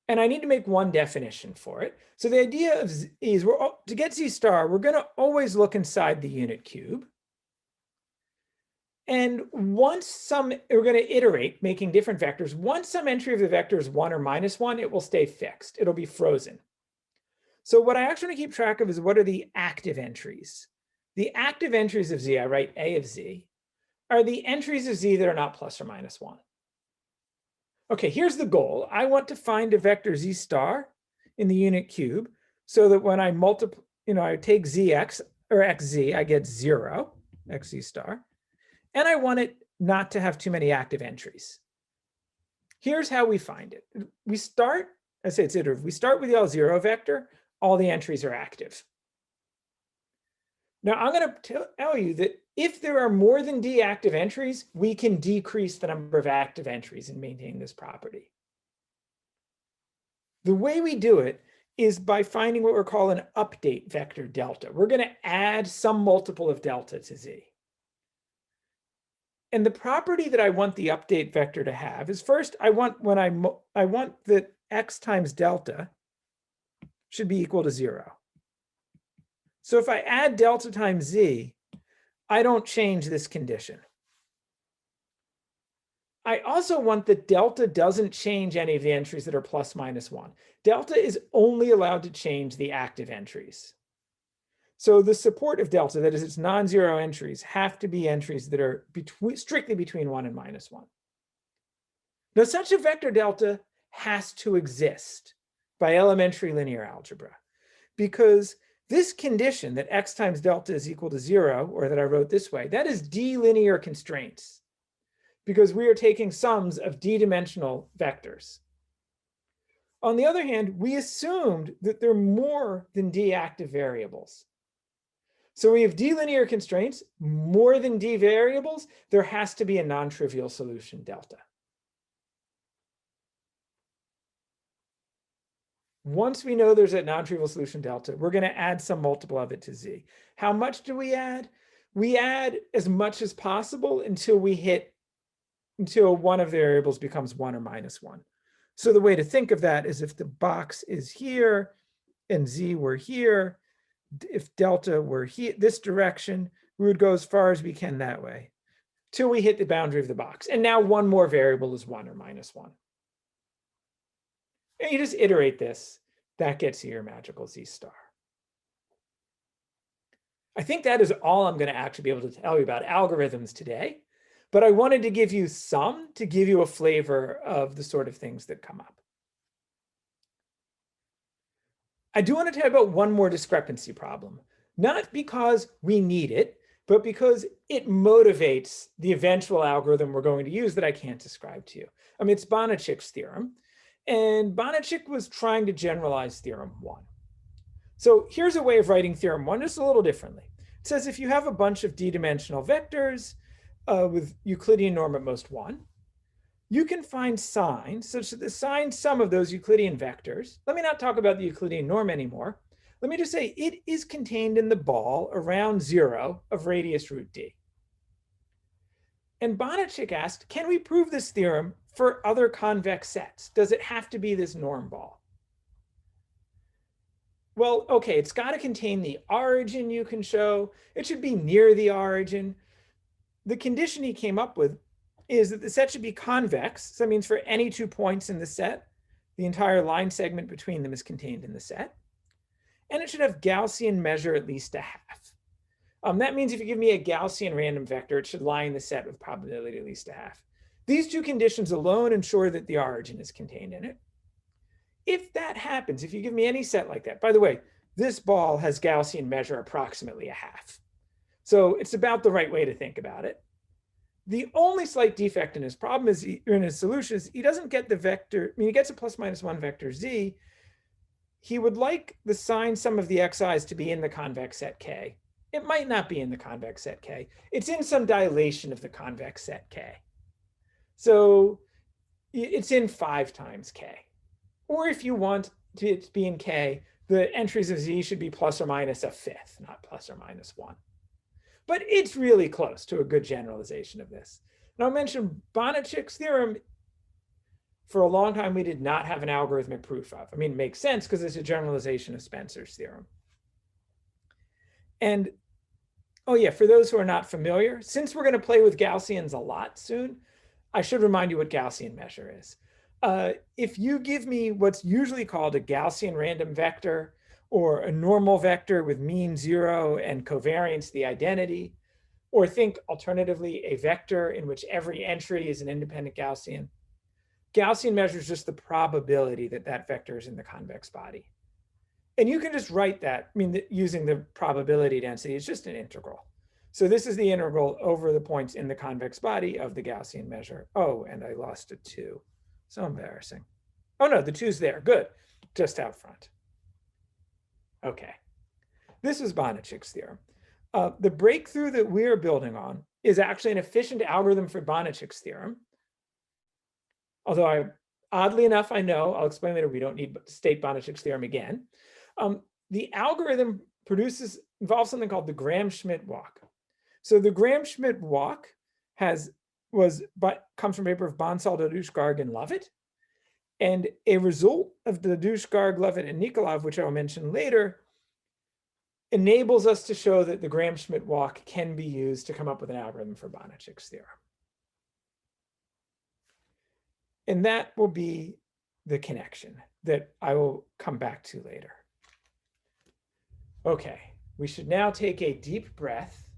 And I need to make one definition for it. So the idea of is to get z star, we're going to always look inside the unit cube. And once we're going to iterate, making different vectors. Once some entry of the vector is 1 or -1, it will stay fixed. It'll be frozen. So what I actually keep track of is what are the active entries. The active entries of z, I write a of z, are the entries of z that are not plus or -1. Okay, here's the goal. I want to find a vector z star in the unit cube so that when I multiply, I take zx or xz, I get 0, xz star. And I want it not to have too many active entries. Here's how we find it. We start, I say it's iterative, we start with the all zero vector, all the entries are active. Now I'm going to tell you that if there are more than d active entries, we can decrease the number of active entries and maintain this property. The way we do it is by finding what we're calling an update vector delta. We're going to add some multiple of delta to z. And the property that I want the update vector to have is first, I want that x times delta should be equal to 0. So if I add delta times z, I don't change this condition. I also want that delta doesn't change any of the entries that are plus -1. Delta is only allowed to change the active entries. So the support of delta, that is its non-zero entries, have to be entries that are strictly between 1 and -1. Now such a vector delta has to exist by elementary linear algebra, because this condition that x times delta is equal to 0, or that I wrote this way, that is d-linear constraints, because we are taking sums of d-dimensional vectors. On the other hand, we assumed that there are more than D active variables. So we have D linear constraints, more than D variables, there has to be a non-trivial solution delta. Once we know there's a non-trivial solution delta, we're going to add some multiple of it to Z. How much do we add? We add as much as possible until one of the variables becomes 1 or -1. So the way to think of that is if the box is here and Z were here, if delta were here, this direction, we would go as far as we can that way till we hit the boundary of the box. And now one more variable is 1 or -1. And you just iterate this. That gets you your magical Z star. I think that is all I'm going to actually be able to tell you about algorithms today. But I wanted to give you some to give you a flavor of the sort of things that come up. I do want to tell you about one more discrepancy problem, not because we need it, but because it motivates the eventual algorithm we're going to use that I can't describe to you. I mean, it's Bonnechick's theorem, and Bonnechick was trying to generalize theorem 1. So here's a way of writing theorem 1 just a little differently. It says if you have a bunch of d-dimensional vectors with Euclidean norm at most 1, you can find signs such that the sign sum of those Euclidean vectors, let me not talk about the Euclidean norm anymore. Let me just say it is contained in the ball around 0 of radius root d. And Bonnechick asked, can we prove this theorem for other convex sets? Does it have to be this norm ball? Well, okay, it's got to contain the origin you can show. It should be near the origin. The condition he came up with is that the set should be convex. So that means for any 2 points in the set, the entire line segment between them is contained in the set. And it should have Gaussian measure at least a half. That means if you give me a Gaussian random vector, it should lie in the set with probability at least a half. These 2 conditions alone ensure that the origin is contained in it. If that happens, if you give me any set like that, by the way, this ball has Gaussian measure approximately a half. So it's about the right way to think about it. The only slight defect in his problem is, in his solution, is he doesn't get the vector, I mean, he gets a ±1 vector Z. He would like the sign sum of the xi's to be in the convex set K. It might not be in the convex set K. It's in some dilation of the convex set K. So it's in 5 times K. Or if you want it to be in K, the entries of Z should be plus or minus a fifth, not plus or minus 1. But it's really close to a good generalization of this. And I'll mention Bonnechick's theorem, for a long time, we did not have an algorithmic proof of. I mean, it makes sense because it's a generalization of Spencer's theorem. And, oh yeah, for those who are not familiar, since we're going to play with Gaussians a lot soon, I should remind you what Gaussian measure is. If you give me what's usually called a Gaussian random vector, or a normal vector with mean 0 and covariance the identity, or think alternatively a vector in which every entry is an independent Gaussian. Gaussian measures just the probability that that vector is in the convex body. And you can just write that, I mean, using the probability density, it's just an integral. So this is the integral over the points in the convex body of the Gaussian measure. Oh, and I lost a 2. So embarrassing. Oh no, the 2's there, good, just out front. Okay, this is Bonnechick's theorem. The breakthrough that we're building on is actually an efficient algorithm for Bonnechick's theorem. Although oddly enough, I know, I'll explain later, we don't need to state Bonnechick's theorem again. The algorithm involves something called the Gram-Schmidt walk. So the Gram-Schmidt walk comes from a paper of Bansal, Garg, and Lovett. And a result of the Garg, Lovett, and Nikolov, which I'll mention later, enables us to show that the Gram-Schmidt walk can be used to come up with an algorithm for Bonnechick's theorem. And that will be the connection that I will come back to later. Okay, we should now take a deep breath,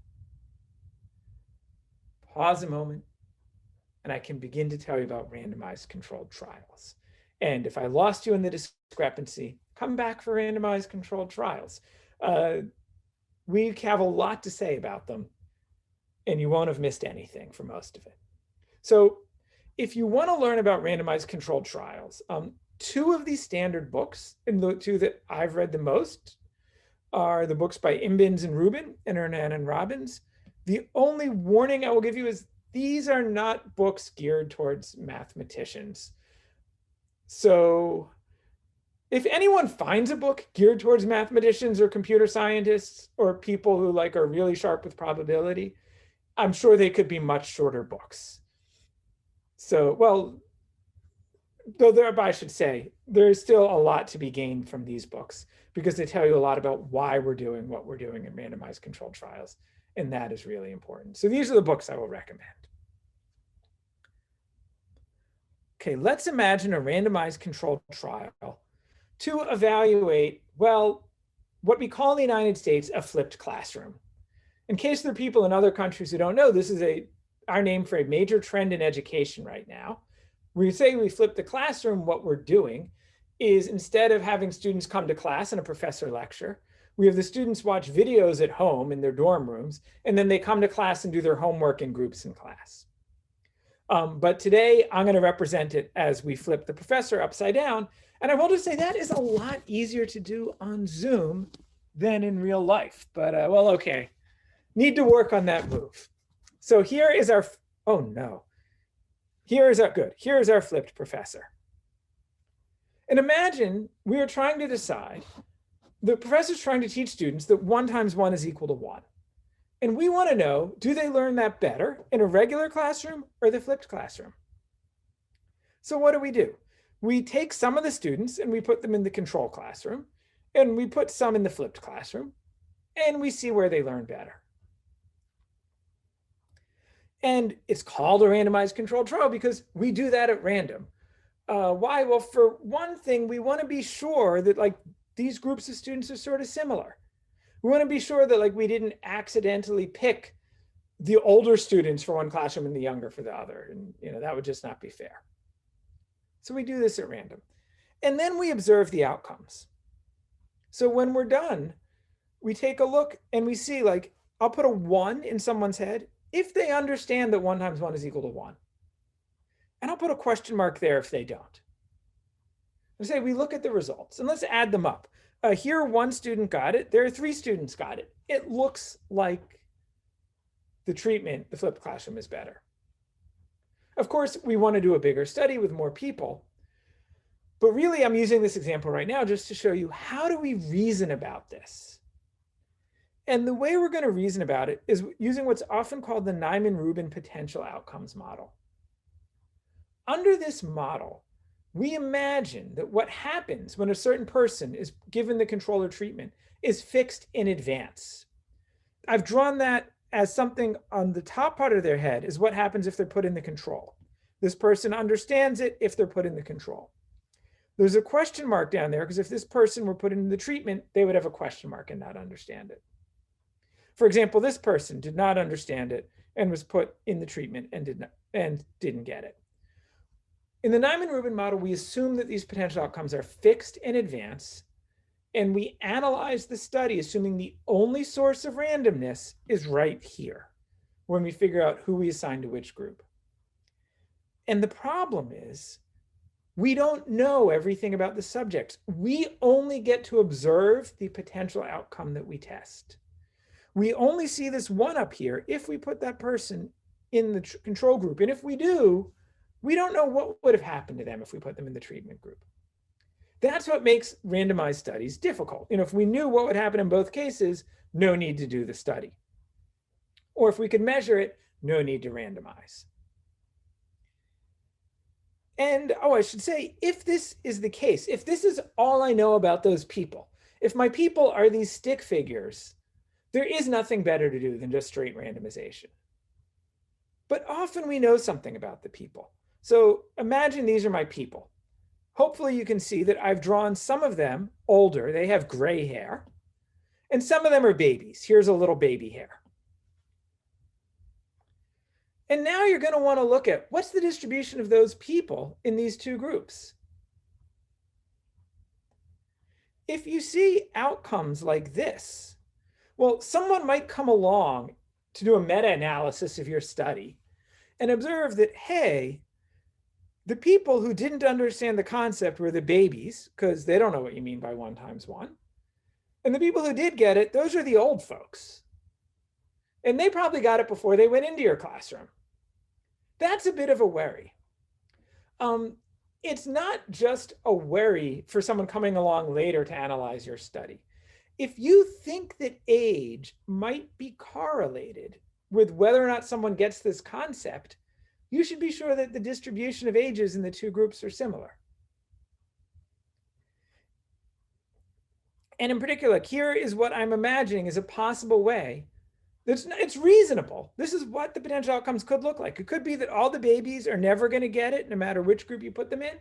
pause a moment, and I can begin to tell you about randomized controlled trials. And if I lost you in the discrepancy, come back for randomized controlled trials. We have a lot to say about them, and you won't have missed anything for most of it. So if you want to learn about randomized controlled trials, two of these standard books, and the two that I've read the most are the books by Imbins and Rubin and Hernan and Robbins. The only warning I will give you is these are not books geared towards mathematicians. So if anyone finds a book geared towards mathematicians or computer scientists or people who like are really sharp with probability, I'm sure they could be much shorter books. So, well, though there, I should say, there's still a lot to be gained from these books because they tell you a lot about why we're doing what we're doing in randomized controlled trials. And that is really important. So these are the books I will recommend. Okay, let's imagine a randomized controlled trial to evaluate, well, what we call in the United States a flipped classroom. In case there are people in other countries who don't know, this is our name for a major trend in education right now. When we say we flip the classroom, what we're doing is instead of having students come to class and a professor lecture, we have the students watch videos at home in their dorm rooms, and then they come to class and do their homework in groups in class. But today I'm going to represent it as we flip the professor upside down. And I will just say that is a lot easier to do on Zoom than in real life. But well, okay, need to work on that move. So here is our, oh no, here is our flipped professor. And imagine we are trying to decide, the professor's trying to teach students that 1 times 1 is equal to 1. And we want to know, do they learn that better in a regular classroom or the flipped classroom? So what do? We take some of the students and we put them in the control classroom, and we put some in the flipped classroom, and we see where they learn better. And it's called a randomized controlled trial because we do that at random. Why? Well, for one thing, we want to be sure that like these groups of students are sort of similar. We want to be sure that like we didn't accidentally pick the older students for one classroom and the younger for the other. And that would just not be fair. So we do this at random. And then we observe the outcomes. So when we're done, we take a look and we see like, I'll put a 1 in someone's head if they understand that 1 times 1 is equal to 1. And I'll put a question mark there if they don't. And say we look at the results and let's add them up. Here 1 student got it. There are 3 students got it. It looks like the treatment, the flipped classroom, is better. Of course, we want to do a bigger study with more people. But really, I'm using this example right now just to show you how do we reason about this. And the way we're going to reason about it is using what's often called the Nyman-Rubin potential outcomes model. Under this model, we imagine that what happens when a certain person is given the controller treatment is fixed in advance. I've drawn that as something on the top part of their head is what happens if they're put in the control. This person understands it if they're put in the control. There's a question mark down there because if this person were put in the treatment, they would have a question mark and not understand it. For example, this person did not understand it and was put in the treatment and didn't get it. In the Nyman-Rubin model, we assume that these potential outcomes are fixed in advance, and we analyze the study assuming the only source of randomness is right here when we figure out who we assign to which group. And the problem is we don't know everything about the subjects. We only get to observe the potential outcome that we test. We only see this 1 up here if we put that person in the control group. And if we do, we don't know what would have happened to them if we put them in the treatment group. That's what makes randomized studies difficult. If we knew what would happen in both cases, no need to do the study. Or if we could measure it, no need to randomize. And I should say, if this is the case, if this is all I know about those people, if my people are these stick figures, there is nothing better to do than just straight randomization. But often we know something about the people. So imagine these are my people. Hopefully you can see that I've drawn some of them older. They have gray hair. And some of them are babies. Here's a little baby hair. And now you're going to want to look at what's the distribution of those people in these 2 groups. If you see outcomes like this, well, someone might come along to do a meta-analysis of your study and observe that, hey, The people who didn't understand the concept were the babies, because they don't know what you mean by 1 times 1. And the people who did get it, those are the old folks. And they probably got it before they went into your classroom. That's a bit of a worry. It's not just a worry for someone coming along later to analyze your study. If you think that age might be correlated with whether or not someone gets this concept, you should be sure that the distribution of ages in the 2 groups are similar. And in particular, here is what I'm imagining is a possible way. It's reasonable. This is what the potential outcomes could look like. It could be that all the babies are never going to get it, no matter which group you put them in,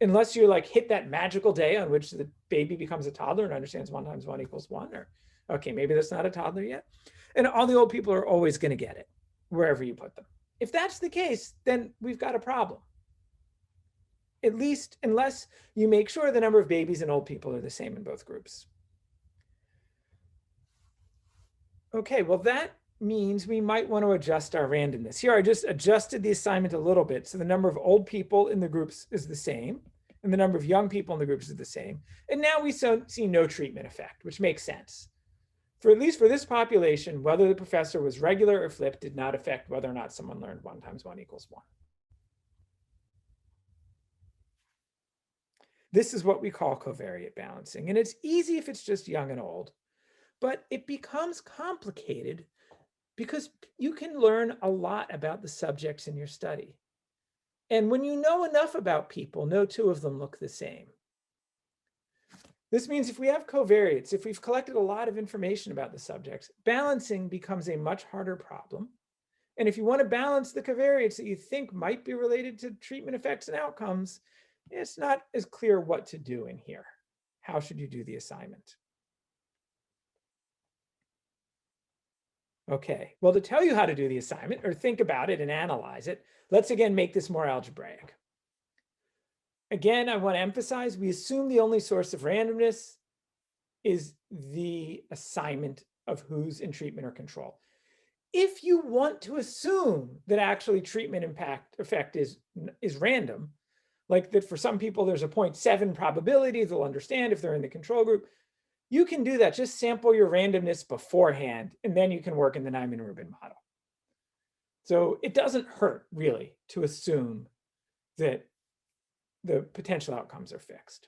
unless you like hit that magical day on which the baby becomes a toddler and understands 1 times 1 equals 1, or okay, maybe that's not a toddler yet. And all the old people are always going to get it wherever you put them. If that's the case, then we've got a problem. At least unless you make sure the number of babies and old people are the same in both groups. Okay, well, that means we might want to adjust our randomness. Here, I just adjusted the assignment a little bit. So the number of old people in the groups is the same, and the number of young people in the groups is the same. And now we see no treatment effect, which makes sense. For at least for this population, whether the professor was regular or flipped did not affect whether or not someone learned 1 times 1 equals 1. This is what we call covariate balancing. And it's easy if it's just young and old, but it becomes complicated because you can learn a lot about the subjects in your study. And when you know enough about people, no 2 of them look the same. This means if we have covariates, if we've collected a lot of information about the subjects, balancing becomes a much harder problem. And if you want to balance the covariates that you think might be related to treatment effects and outcomes, it's not as clear what to do in here. How should you do the assignment? Okay, well, to tell you how to do the assignment or think about it and analyze it, let's again make this more algebraic. Again, I want to emphasize, we assume the only source of randomness is the assignment of who's in treatment or control. If you want to assume that actually treatment effect is random, like that for some people there's a 0.7 probability they'll understand if they're in the control group, you can do that. Just sample your randomness beforehand, and then you can work in the Nyman-Rubin model. So it doesn't hurt really to assume that the potential outcomes are fixed.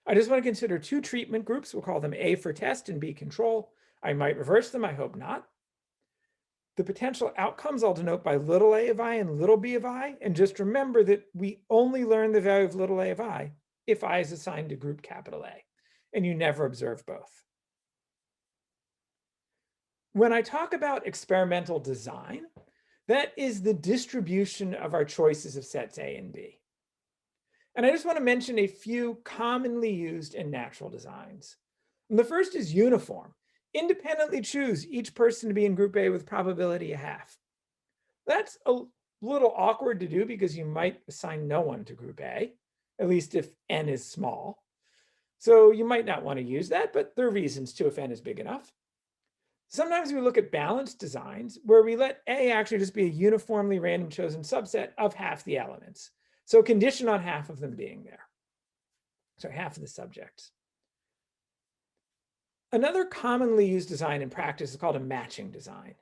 I just want to consider 2 treatment groups. We'll call them A for test and B control. I might reverse them, I hope not. The potential outcomes I'll denote by little a of I and little b of I. And just remember that we only learn the value of little a of I if I is assigned to group capital A, and you never observe both. When I talk about experimental design, that is the distribution of our choices of sets A and B. And I just want to mention a few commonly used in natural designs. And the first is uniform. Independently choose each person to be in group A with probability 1/2. That's a little awkward to do because you might assign no one to group A, at least if n is small. So you might not want to use that, but there are reasons to if n is big enough. Sometimes we look at balanced designs where we let A actually just be a uniformly random chosen subset of 1/2 the elements. So condition on 1/2 of them being there. So 1/2 of the subjects. Another commonly used design in practice is called a matching design.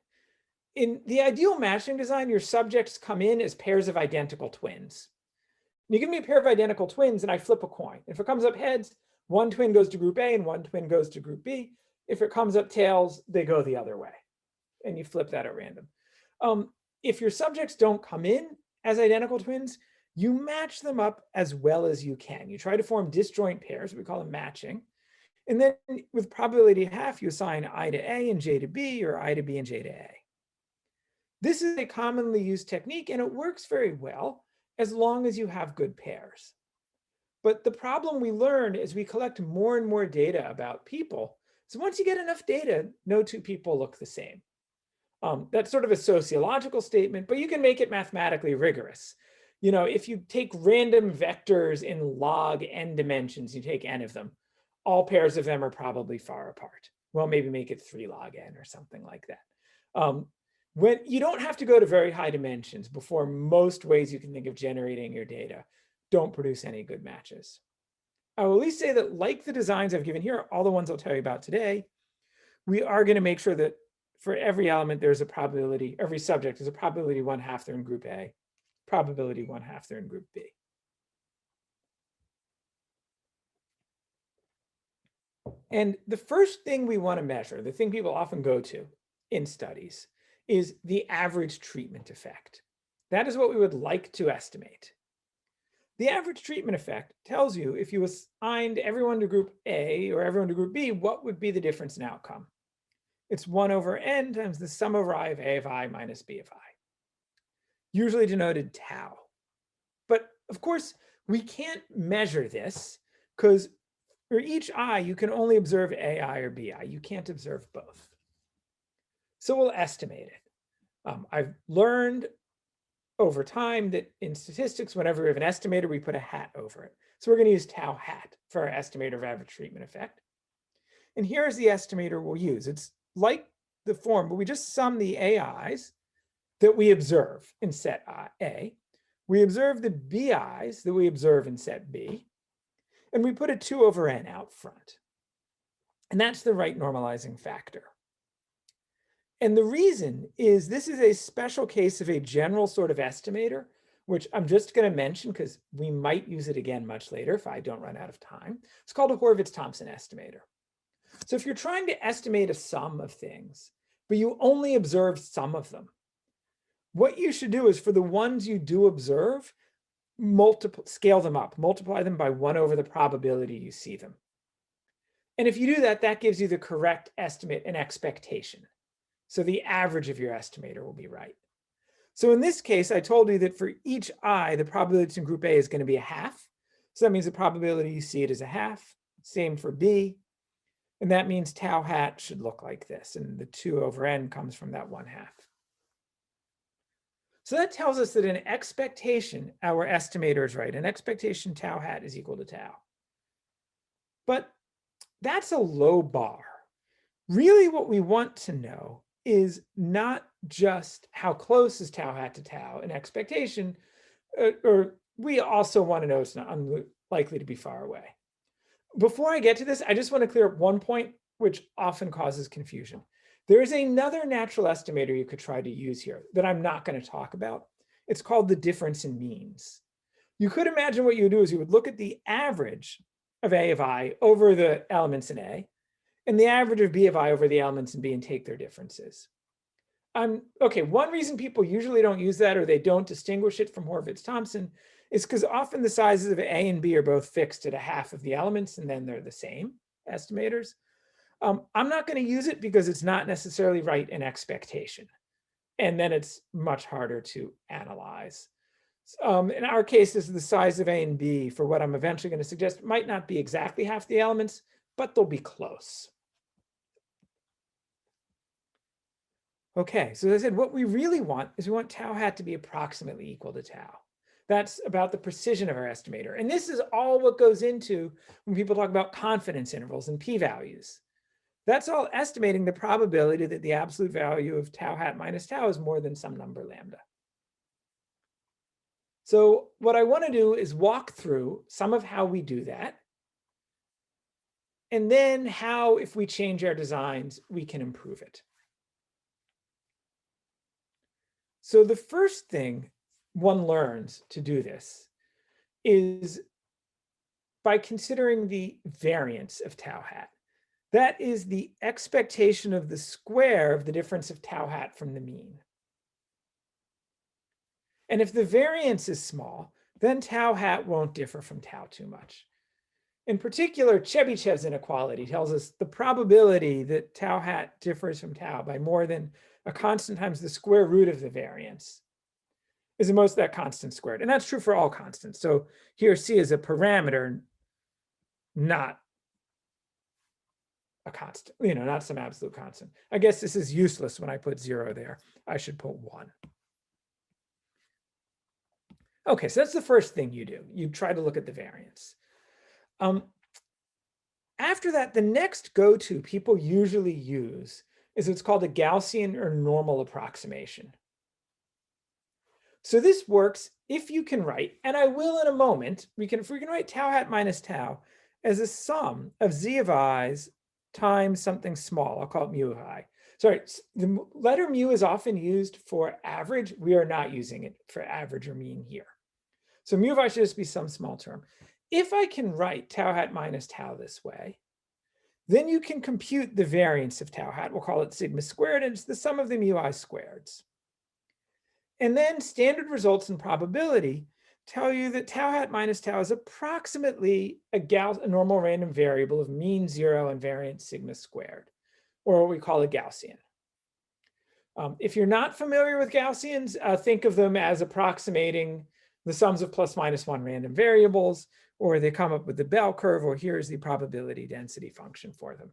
In the ideal matching design, your subjects come in as pairs of identical twins. You give me a pair of identical twins and I flip a coin. If it comes up heads, 1 twin goes to group A and 1 twin goes to group B. If it comes up tails, they go the other way. And you flip that at random. If your subjects don't come in as identical twins, you match them up as well as you can. You try to form disjoint pairs, we call them matching. And then with probability 1/2, you assign I to A and J to B, or I to B and J to A. This is a commonly used technique, and it works very well as long as you have good pairs. But the problem we learn as we collect more and more data about people, so once you get enough data, no 2 people look the same. That's sort of a sociological statement, but you can make it mathematically rigorous. You know, if you take random vectors in log n dimensions, you take n of them, all pairs of them are probably far apart. Well, maybe make it 3 log n or something like that. when you don't have to go to very high dimensions before most ways you can think of generating your data don't produce any good matches. I will at least say that, like the designs I've given here, all the ones I'll tell you about today, we are going to make sure that for every element, there's a probability, every subject is a probability 1/2 they're in group A, probability 1/2 they're in group B. And the first thing we want to measure, the thing people often go to in studies, is the average treatment effect. That is what we would like to estimate. The average treatment effect tells you if you assigned everyone to group A or everyone to group B, what would be the difference in outcome. It's 1/n times the sum over I of A of I minus B of I, usually denoted tau. But of course, we can't measure this because for each I, you can only observe AI or BI. You can't observe both. So we'll estimate it. I've learned over time that in statistics, whenever we have an estimator, we put a hat over it. So we're going to use tau hat for our estimator of average treatment effect. And here's the estimator we'll use. It's like the form, but we just sum the AIs that we observe in set A. We observe the BIs that we observe in set B. And we put a 2/n out front. And that's the right normalizing factor. And the reason is this is a special case of a general sort of estimator, which I'm just going to mention because we might use it again much later if I don't run out of time. It's called a Horvitz-Thompson estimator. So if you're trying to estimate a sum of things, but you only observe some of them, what you should do is for the ones you do observe, scale them up, multiply them by 1 over the probability you see them. And if you do that, that gives you the correct estimate and expectation. So the average of your estimator will be right. So in this case, I told you that for each I, the probability in group A is going to be 1/2. So that means the probability you see it is 1/2. Same for B. And that means tau hat should look like this. And the 2/n comes from that 1/2. So that tells us that in expectation, our estimator is right. In expectation, tau hat is equal to tau. But that's a low bar. Really, what we want to know is not just how close is tau hat to tau in expectation, or we also want to know it's not unlikely to be far away. Before I get to this, I just want to clear up one point which often causes confusion. There is another natural estimator you could try to use here that I'm not going to talk about. It's called the difference in means. You could imagine what you would do is you would look at the average of A of I over the elements in A, and the average of B of I over the elements in B and take their differences. Okay, one reason people usually don't use that or they don't distinguish it from Horvitz-Thompson is because often the sizes of A and B are both fixed at 1/2 of the elements and then they're the same estimators. I'm not going to use it because it's not necessarily right in expectation. And then it's much harder to analyze. In our case, this is the size of A and B for what I'm eventually going to suggest might not be exactly 1/2 the elements, but they'll be close. Okay, so as I said, what we really want is we want tau hat to be approximately equal to tau. That's about the precision of our estimator. And this is all what goes into when people talk about confidence intervals and p-values. That's all estimating the probability that the absolute value of tau hat minus tau is more than some number lambda. So what I want to do is walk through some of how we do that, and then how, if we change our designs, we can improve it. So the first thing one learns to do this is by considering the variance of tau hat. That is the expectation of the square of the difference of tau hat from the mean. And if the variance is small, then tau hat won't differ from tau too much. In particular, Chebyshev's inequality tells us the probability that tau hat differs from tau by more than a constant times the square root of the variance is the most of that constant squared. And that's true for all constants. So here C is a parameter, not a constant, not some absolute constant. I guess this is useless when I put 0 there. I should put 1. Okay, so that's the first thing you do. You try to look at the variance. After that, the next go-to people usually use is what's called a Gaussian or normal approximation. So this works if you can write, and I will in a moment, if we can write tau hat minus tau as a sum of z of i's times something small. I'll call it mu of I. Sorry, the letter mu is often used for average. We are not using it for average or mean here. So mu of I should just be some small term. If I can write tau hat minus tau this way, then you can compute the variance of tau hat. We'll call it sigma squared, and it's the sum of the mu I squareds. And then standard results in probability tell you that tau hat minus tau is approximately a normal random variable of mean 0 and variance sigma squared, or what we call a Gaussian. If you're not familiar with Gaussians, think of them as approximating the sums of plus minus 1 random variables, or they come up with the bell curve, or here's the probability density function for them.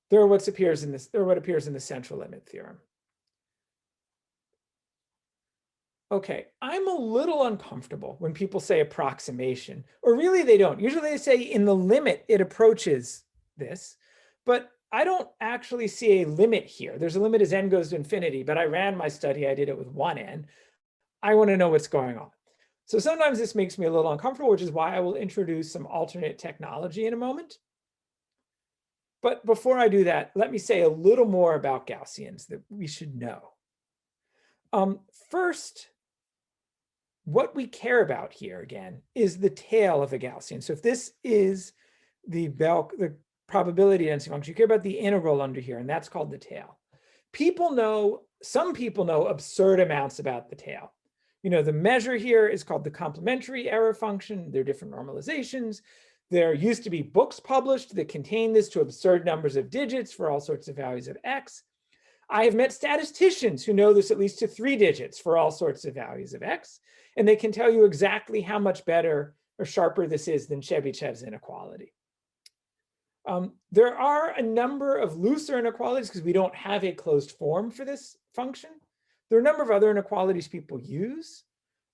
They're what appears in the central limit theorem. Okay, I'm a little uncomfortable when people say approximation, or really they don't. Usually they say in the limit it approaches this, but I don't actually see a limit here. There's a limit as n goes to infinity, but I ran my study, I did it with 1n. I want to know what's going on. So sometimes this makes me a little uncomfortable, which is why I will introduce some alternate technology in a moment. But before I do that, let me say a little more about Gaussians that we should know. First, what we care about here, again, is the tail of a Gaussian. So if this is the probability density function, you care about the integral under here, and that's called the tail. Some people know absurd amounts about the tail. You know, the measure here is called the complementary error function. There are different normalizations. There used to be books published that contain this to absurd numbers of digits for all sorts of values of x. I have met statisticians who know this at least to 3 digits for all sorts of values of x, and they can tell you exactly how much better or sharper this is than Chebyshev's inequality. There are a number of looser inequalities because we don't have a closed form for this function. There are a number of other inequalities people use,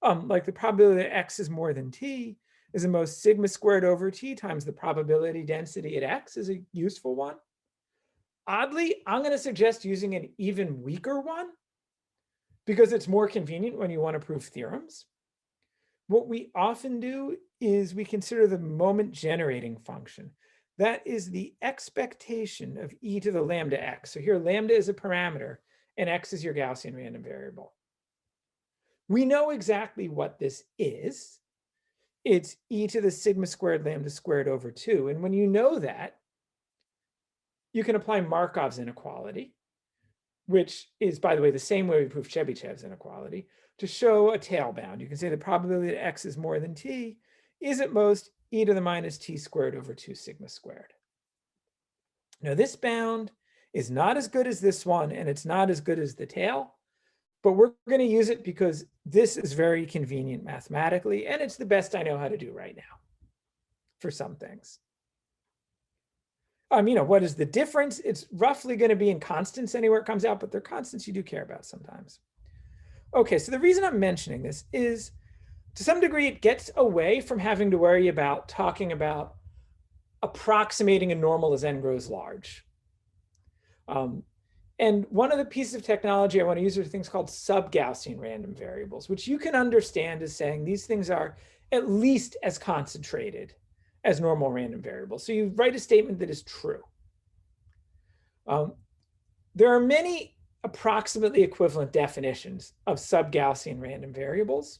like the probability that x is more than t is the most sigma squared over t times the probability density at x is a useful one. Oddly, I'm going to suggest using an even weaker one because it's more convenient when you want to prove theorems. What we often do is we consider the moment generating function. That is the expectation of e to the lambda x. So here lambda is a parameter and x is your Gaussian random variable. We know exactly what this is. It's e to the sigma squared lambda squared over 2. And when you know that, you can apply Markov's inequality, which is, by the way, the same way we prove Chebyshev's inequality, to show a tail bound. You can say the probability that x is more than t is at most e to the minus t squared over 2 sigma squared. Now this bound is not as good as this one, and it's not as good as the tail, but we're going to use it because this is very convenient mathematically, and it's the best I know how to do right now for some things. You know, what is the difference? It's roughly going to be in constants anywhere it comes out, but they're constants you do care about sometimes. Okay, so the reason I'm mentioning this is, to some degree, it gets away from having to worry about talking about approximating a normal as n grows large. And one of the pieces of technology I want to use are things called sub-Gaussian random variables, which you can understand as saying these things are at least as concentrated as normal random variables. So you write a statement that is true. There are many approximately equivalent definitions of sub-Gaussian random variables.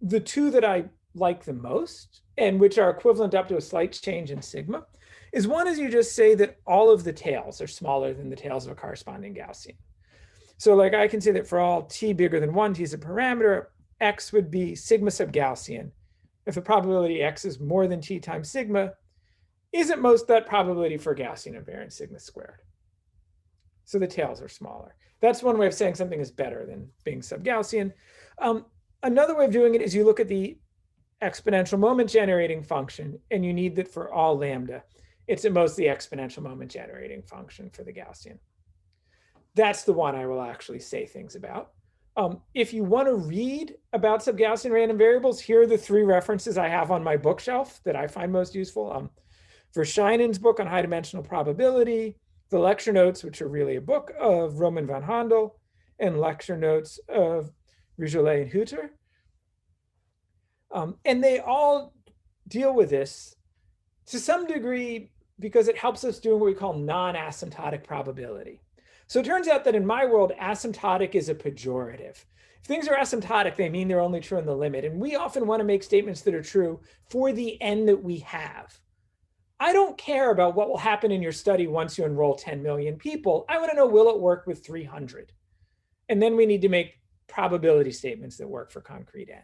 The two that I like the most, and which are equivalent up to a slight change in sigma, is one is you just say that all of the tails are smaller than the tails of a corresponding Gaussian. So like I can say that for all t bigger than 1, t is a parameter, x would be sigma sub-Gaussian. If the probability x is more than t times sigma, is at most that probability for Gaussian invariant sigma squared. So the tails are smaller. That's one way of saying something is better than being sub-Gaussian. Another way of doing it is you look at the exponential moment generating function, and you need that for all lambda. It's at most the exponential moment generating function for the Gaussian. That's the one I will actually say things about. If you want to read about sub-Gaussian random variables, here are the 3 references I have on my bookshelf that I find most useful. Verscheinen's book on high dimensional probability, the lecture notes, which are really a book of Roman van Handel, and lecture notes of Rougelet and Hutter. And they all deal with this to some degree because it helps us do what we call non-asymptotic probability. So it turns out that in my world, asymptotic is a pejorative. If things are asymptotic, they mean they're only true in the limit. And we often want to make statements that are true for the n that we have. I don't care about what will happen in your study once you enroll 10 million people. I want to know, will it work with 300? And then we need to make probability statements that work for concrete n.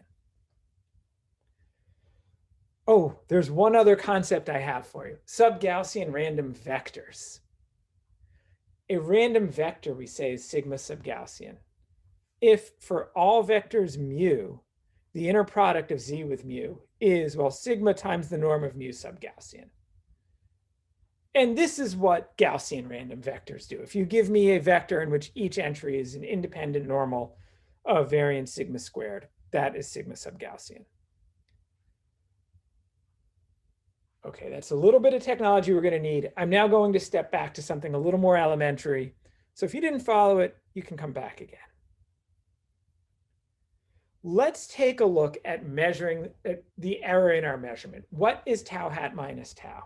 Oh, there's one other concept I have for you. Sub-Gaussian random vectors. A random vector, we say, is sigma sub-Gaussian if for all vectors mu, the inner product of z with mu is, well, sigma times the norm of mu sub-Gaussian. And this is what Gaussian random vectors do. If you give me a vector in which each entry is an independent normal of variance sigma squared, that is sigma sub-Gaussian. Okay, that's a little bit of technology we're going to need. I'm now going to step back to something a little more elementary. So if you didn't follow it, you can come back again. Let's take a look at measuring the error in our measurement. What is tau hat minus tau?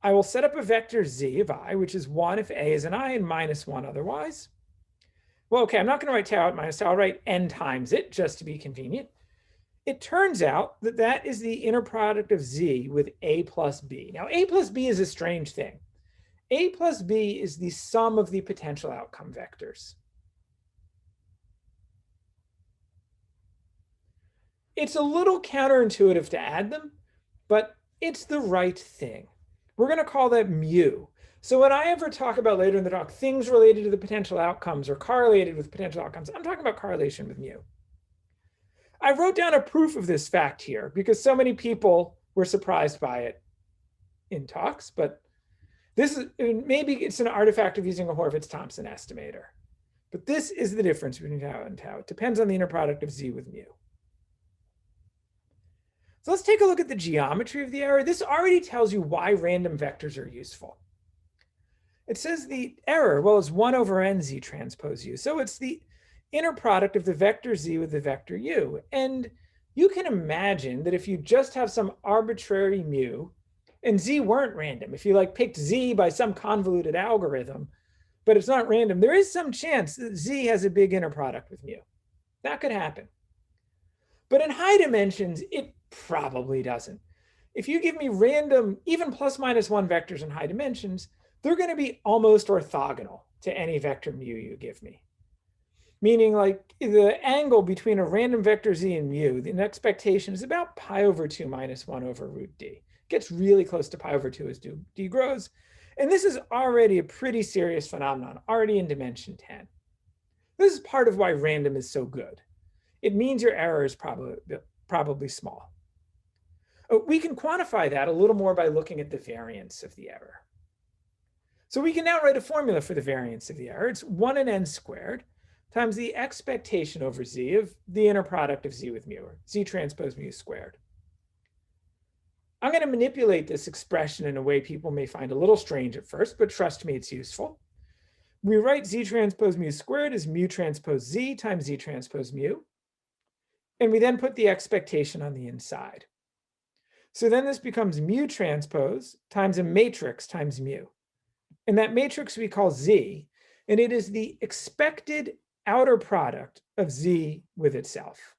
I will set up a vector z of I, which is 1 if a is an I and minus 1 otherwise. Well, okay, I'm not going to write tau hat minus tau. I'll write n times it just to be convenient. It turns out that that is the inner product of z with a plus b. Now, a plus b is a strange thing. A plus b is the sum of the potential outcome vectors. It's a little counterintuitive to add them, but it's the right thing. We're going to call that mu. So when I ever talk about later in the talk, things related to the potential outcomes or correlated with potential outcomes, I'm talking about correlation with mu. I wrote down a proof of this fact here because so many people were surprised by it in talks, but this is, maybe it's an artifact of using a Horvitz-Thompson estimator. But this is the difference between tau and tau. It depends on the inner product of z with mu. So let's take a look at the geometry of the error. This already tells you why random vectors are useful. It says the error, well, is 1 over n z transpose u. So it's the inner product of the vector z with the vector u. And you can imagine that if you just have some arbitrary mu, and z weren't random, if you picked z by some convoluted algorithm, but it's not random, there is some chance that z has a big inner product with mu. That could happen. But in high dimensions, it probably doesn't. If you give me random, even plus minus 1 vectors in high dimensions, they're going to be almost orthogonal to any vector mu you give me. Meaning the angle between a random vector z and mu, the expectation is about pi over 2 minus 1 over root d. It gets really close to pi over 2 as d grows. And this is already a pretty serious phenomenon, already in dimension 10. This is part of why random is so good. It means your error is probably small. We can quantify that a little more by looking at the variance of the error. So we can now write a formula for the variance of the error. It's 1 in n squared times the expectation over z of the inner product of z with mu, or z transpose mu squared. I'm going to manipulate this expression in a way people may find a little strange at first, but trust me, it's useful. We write z transpose mu squared as mu transpose z times z transpose mu. And we then put the expectation on the inside. So then this becomes mu transpose times a matrix times mu. And that matrix we call z, and it is the expected outer product of z with itself,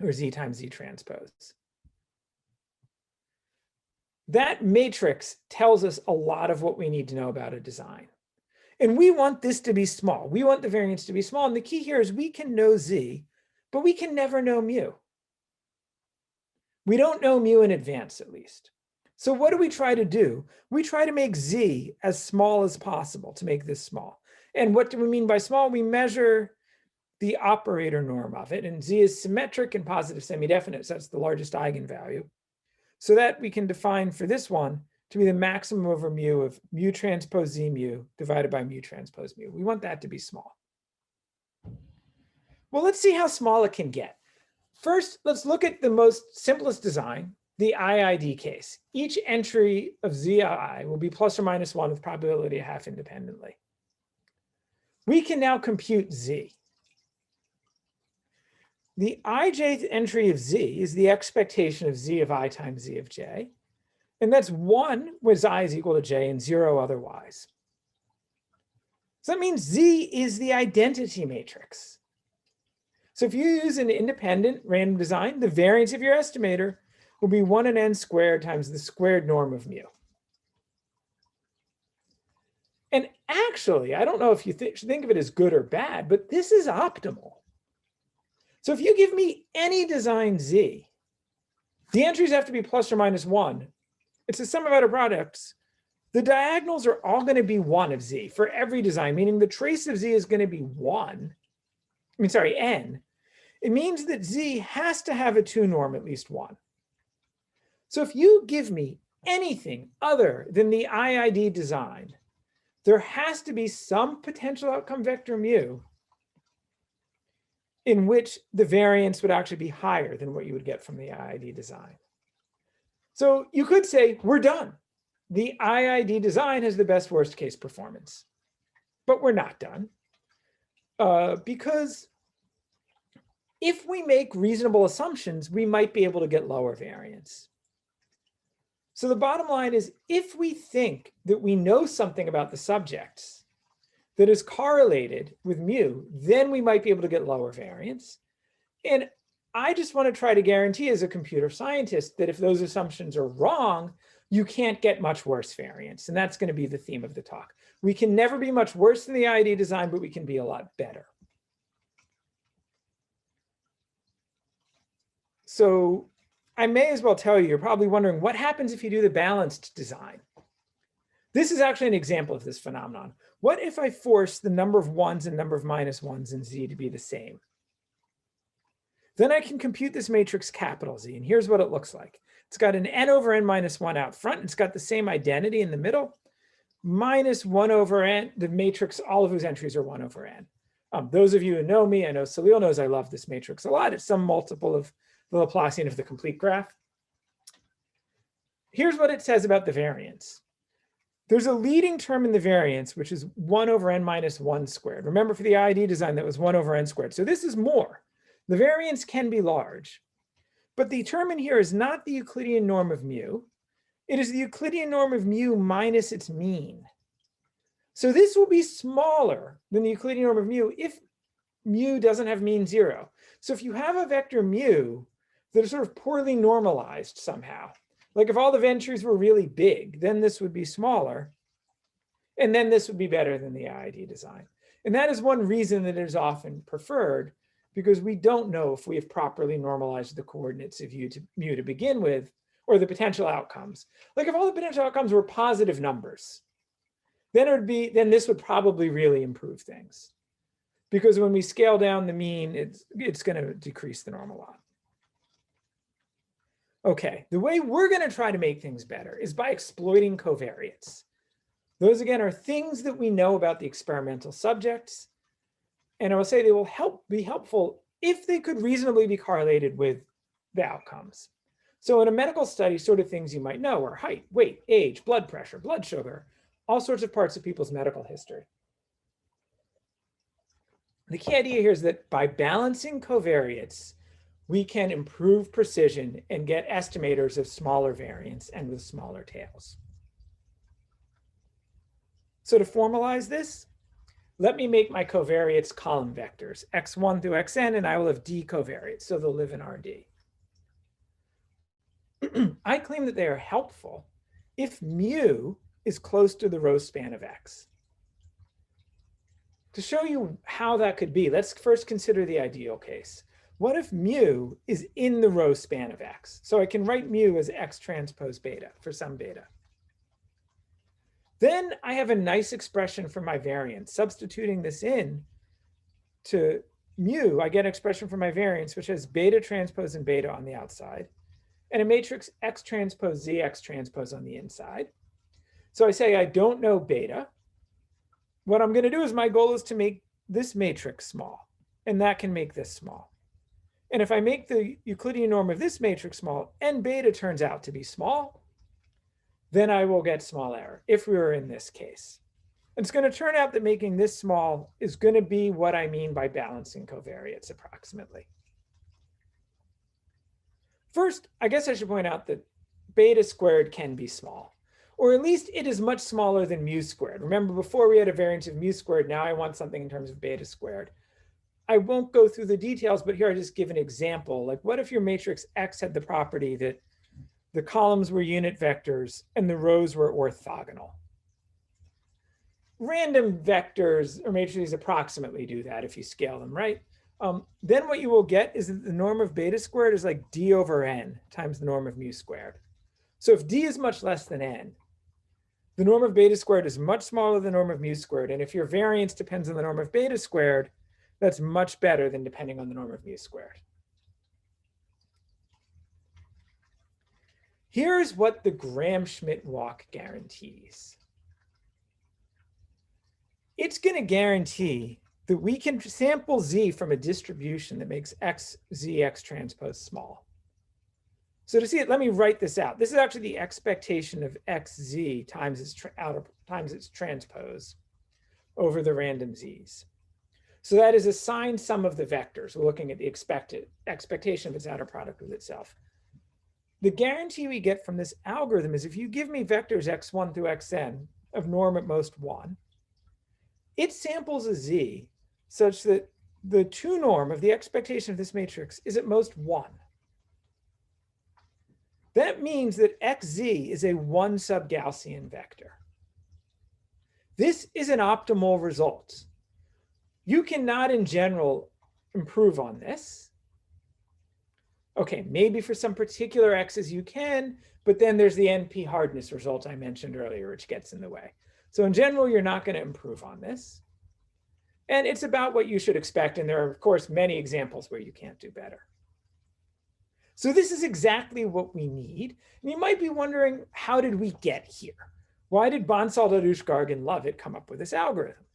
or z times z transpose. That matrix tells us a lot of what we need to know about a design. And we want this to be small. We want the variance to be small. And the key here is we can know z, but we can never know mu. We don't know mu in advance, at least. So what do we try to do? We try to make z as small as possible to make this small. And what do we mean by small? We measure the operator norm of it. And z is symmetric and positive semi-definite, so that's the largest eigenvalue. So that we can define for this one to be the maximum over mu of mu transpose z mu divided by mu transpose mu. We want that to be small. Well, let's see how small it can get. First, let's look at the most simplest design, the IID case. Each entry of Zi will be plus or minus 1 with probability of half independently. We can now compute Z. The ijth entry of Z is the expectation of Z of I times Z of J. And that's 1 when I is equal to J and 0 otherwise. So that means Z is the identity matrix. So if you use an independent random design, the variance of your estimator will be 1 in n squared times the squared norm of mu. And actually, I don't know if you should think of it as good or bad, but this is optimal. So if you give me any design Z, the entries have to be plus or minus 1. It's the sum of outer products. The diagonals are all going to be 1 of Z for every design, meaning the trace of Z is going to be 1. N. It means that Z has to have a 2 norm at least 1. So if you give me anything other than the IID design, there has to be some potential outcome vector mu in which the variance would actually be higher than what you would get from the IID design. So you could say, we're done. The IID design has the best worst case performance. But we're not done. Because if we make reasonable assumptions, we might be able to get lower variance. So the bottom line is, if we think that we know something about the subjects that is correlated with mu, then we might be able to get lower variance. And I just want to try to guarantee as a computer scientist that if those assumptions are wrong, you can't get much worse variance. And that's going to be the theme of the talk. We can never be much worse than the IID design, but we can be a lot better. So I may as well tell you, you're probably wondering what happens if you do the balanced design. This is actually an example of this phenomenon. What if I force the number of 1s and number of minus 1s in Z to be the same? Then I can compute this matrix capital Z, and here's what it looks like. It's got an n over n minus 1 out front. It's got the same identity in the middle, minus 1 over n, the matrix, all of whose entries are 1 over n. Those of you who know me, I know Salil knows I love this matrix a lot. It's some multiple of the Laplacian of the complete graph. Here's what it says about the variance. There's a leading term in the variance, which is 1 over n minus 1 squared. Remember, for the IID design, that was 1 over n squared. So this is more. The variance can be large. But the term in here is not the Euclidean norm of mu. It is the Euclidean norm of mu minus its mean. So this will be smaller than the Euclidean norm of mu if mu doesn't have mean 0. So if you have a vector mu that is sort of poorly normalized somehow, like if all the entries were really big, then this would be smaller. And then this would be better than the IID design. And that is one reason that it is often preferred, because we don't know if we have properly normalized the coordinates of mu to begin with, or the potential outcomes. Like if all the potential outcomes were positive numbers, then this would probably really improve things. Because when we scale down the mean, it's going to decrease the norm a lot. Okay, the way we're going to try to make things better is by exploiting covariates. Those, again, are things that we know about the experimental subjects. And I will say they will be helpful if they could reasonably be correlated with the outcomes. So in a medical study, sort of things you might know are height, weight, age, blood pressure, blood sugar, all sorts of parts of people's medical history. The key idea here is that by balancing covariates, we can improve precision and get estimators of smaller variance and with smaller tails. So to formalize this, let me make my covariates column vectors, x1 through xn, and I will have d covariates, so they'll live in RD. I claim that they are helpful if mu is close to the row span of X. To show you how that could be, let's first consider the ideal case. What if mu is in the row span of X? So I can write mu as X transpose beta for some beta. Then I have a nice expression for my variance. Substituting this in to mu, I get an expression for my variance, which has beta transpose and beta on the outside, and a matrix X transpose Z, X transpose on the inside. So I say I don't know beta. What I'm going to do is my goal is to make this matrix small, and that can make this small. And if I make the Euclidean norm of this matrix small and beta turns out to be small, then I will get small error if we were in this case. And it's going to turn out that making this small is going to be what I mean by balancing covariates approximately. First, I guess I should point out that beta squared can be small, or at least it is much smaller than mu squared. Remember, before we had a variance of mu squared, now I want something in terms of beta squared. I won't go through the details, but here I just give an example. Like, what if your matrix X had the property that the columns were unit vectors and the rows were orthogonal? Random vectors or matrices approximately do that if you scale them, right? Then what you will get is that the norm of beta squared is like d over n times the norm of mu squared. So if d is much less than n, the norm of beta squared is much smaller than the norm of mu squared. And if your variance depends on the norm of beta squared, that's much better than depending on the norm of mu squared. Here's what the Gram-Schmidt walk guarantees. It's going to guarantee that we can sample z from a distribution that makes x, z, x transpose small. So to see it, let me write this out. This is actually the expectation of xz times its transpose over the random z's. So that is a signed sum of the vectors. We're looking at the expectation of its outer product with itself. The guarantee we get from this algorithm is if you give me vectors x1 through xn of norm at most 1, it samples a z such that the 2 norm of the expectation of this matrix is at most 1. That means that xz is a 1 sub-Gaussian vector. This is an optimal result. You cannot, in general, improve on this. Okay, maybe for some particular x's you can, but then there's the NP hardness result I mentioned earlier, which gets in the way. So in general, you're not going to improve on this. And it's about what you should expect. And there are, of course, many examples where you can't do better. So this is exactly what we need. And you might be wondering, how did we get here? Why did Bansal, Dadushkarg, and Lovett come up with this algorithm?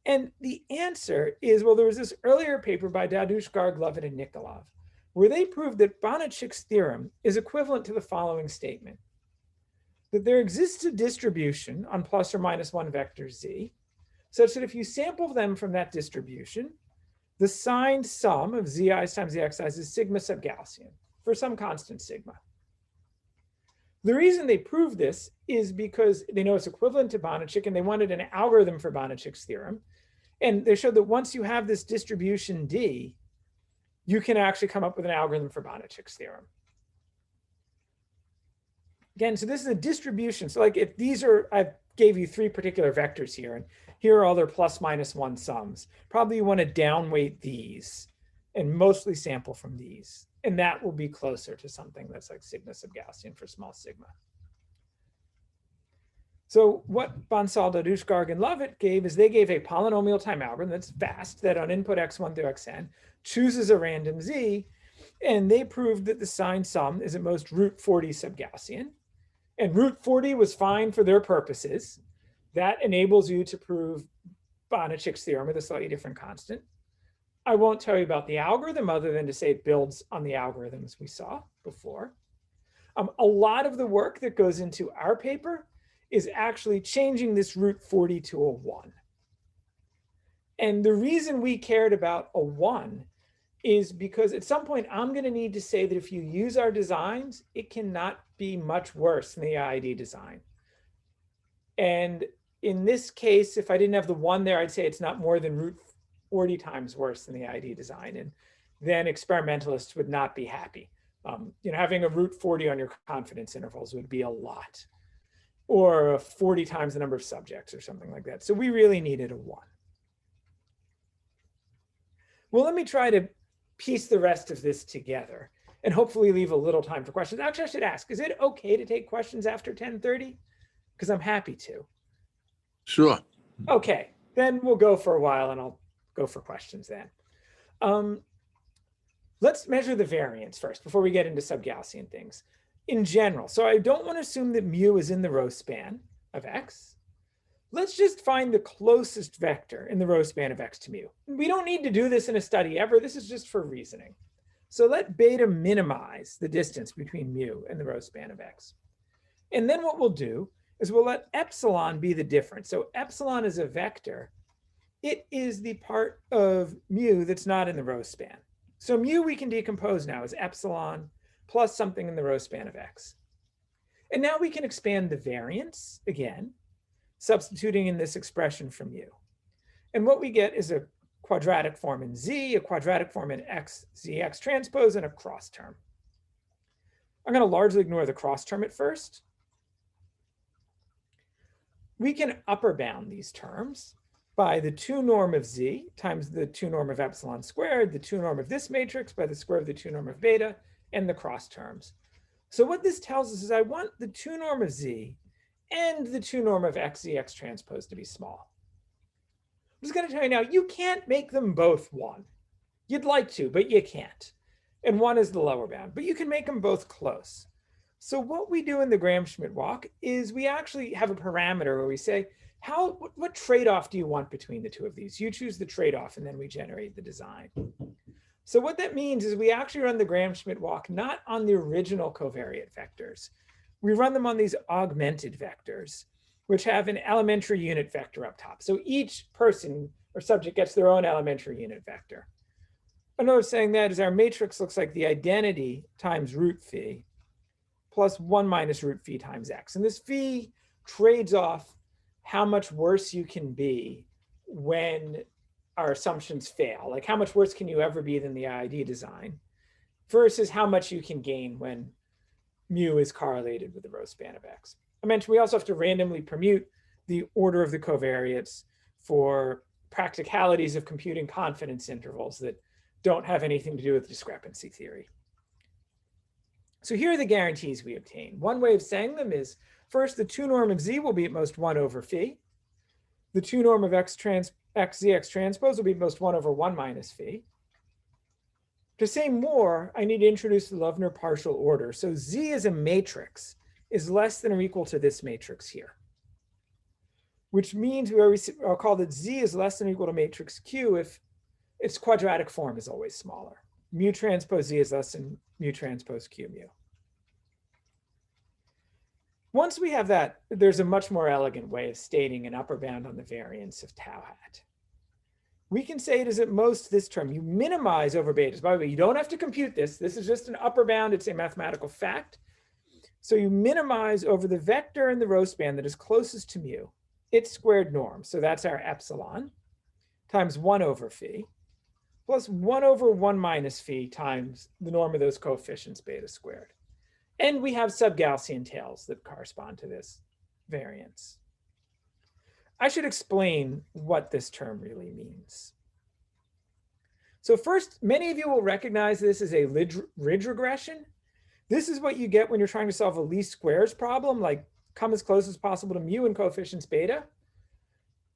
And the answer is, well, there was this earlier paper by Dadushkarg, Lovett, and Nikolov, where they proved that Bonnechick's theorem is equivalent to the following statement: that there exists a distribution on plus or minus 1 vector z, such that if you sample them from that distribution, the signed sum of zi's times zxi's is sigma sub Gaussian for some constant sigma. The reason they proved this is because they know it's equivalent to Bonnechick, and they wanted an algorithm for Bonnechick's theorem. And they showed that once you have this distribution D, you can actually come up with an algorithm for Bonnechick's theorem. Again, so this is a distribution. So like if these are, I gave you 3 particular vectors here, and here are all their plus minus 1 sums. Probably you want to downweight these and mostly sample from these. And that will be closer to something that's like sigma sub Gaussian for small sigma. So what Bansal, Dadushkarg, and Lovett gave is they gave a polynomial time algorithm that's fast, that on input x1 through xn chooses a random z, and they proved that the signed sum is at most root 40 sub Gaussian. And root 40 was fine for their purposes. That enables you to prove Bonnechick's theorem with a slightly different constant. I won't tell you about the algorithm other than to say it builds on the algorithms we saw before. A lot of the work that goes into our paper is actually changing this root 40 to a 1. And the reason we cared about a 1 is because at some point I'm going to need to say that if you use our designs, it cannot be much worse than the IID design. And in this case, if I didn't have the 1 there, I'd say it's not more than root 40 times worse than the IID design. And then experimentalists would not be happy. Having a root 40 on your confidence intervals would be a lot, or 40 times the number of subjects or something like that. So we really needed a 1. Well, let me try to piece the rest of this together and hopefully leave a little time for questions. Actually, I should ask, is it okay to take questions after 10:30? Because I'm happy to. Sure. Okay, then we'll go for a while and I'll go for questions then. Let's measure the variance first before we get into sub-Gaussian things. In general, so I don't want to assume that mu is in the row span of x. Let's just find the closest vector in the row span of x to mu. We don't need to do this in a study ever. This is just for reasoning. So let beta minimize the distance between mu and the row span of X. And then what we'll do is we'll let epsilon be the difference. So epsilon is a vector. It is the part of mu that's not in the row span. So mu we can decompose now as epsilon plus something in the row span of X. And now we can expand the variance again, substituting in this expression for mu. And what we get is a quadratic form in Z, a quadratic form in X, ZX transpose, and a cross term. I'm going to largely ignore the cross term at first. We can upper bound these terms by the 2 norm of Z times the 2 norm of epsilon squared, the 2 norm of this matrix by the square of the 2 norm of beta, and the cross terms. So what this tells us is I want the 2 norm of Z and the 2 norm of X, ZX transpose to be small. I'm just going to tell you now, you can't make them both 1. You'd like to, but you can't. And 1 is the lower bound, but you can make them both close. So what we do in the Gram-Schmidt walk is we actually have a parameter where we say, what trade-off do you want between the two of these? You choose the trade-off, and then we generate the design. So what that means is we actually run the Gram-Schmidt walk not on the original covariate vectors. We run them on these augmented vectors, which have an elementary unit vector up top. So each person or subject gets their own elementary unit vector. Another way of saying that is our matrix looks like the identity times root phi plus 1 minus root phi times X. And this phi trades off how much worse you can be when our assumptions fail. Like how much worse can you ever be than the IID design versus how much you can gain when mu is correlated with the row span of X. I mentioned we also have to randomly permute the order of the covariates for practicalities of computing confidence intervals that don't have anything to do with discrepancy theory. So here are the guarantees we obtain. One way of saying them is, first, the 2 norm of Z will be at most 1 over phi. The 2 norm of X ZX transpose will be at most 1 over 1 minus phi. To say more, I need to introduce the Loevner partial order. So Z as a matrix is less than or equal to this matrix here, which means I'll call that Z is less than or equal to matrix Q if its quadratic form is always smaller. Mu transpose Z is less than mu transpose Q mu. Once we have that, there's a much more elegant way of stating an upper bound on the variance of tau hat. We can say it is at most this term. You minimize over betas. By the way, you don't have to compute this. This is just an upper bound. It's a mathematical fact. So you minimize over the vector in the row span that is closest to mu, its squared norm. So that's our epsilon times 1 over phi plus 1 over 1 minus phi times the norm of those coefficients beta squared. And we have sub-Gaussian tails that correspond to this variance. I should explain what this term really means. So first, many of you will recognize this as a ridge regression. This is what you get when you're trying to solve a least squares problem, like come as close as possible to mu and coefficients beta,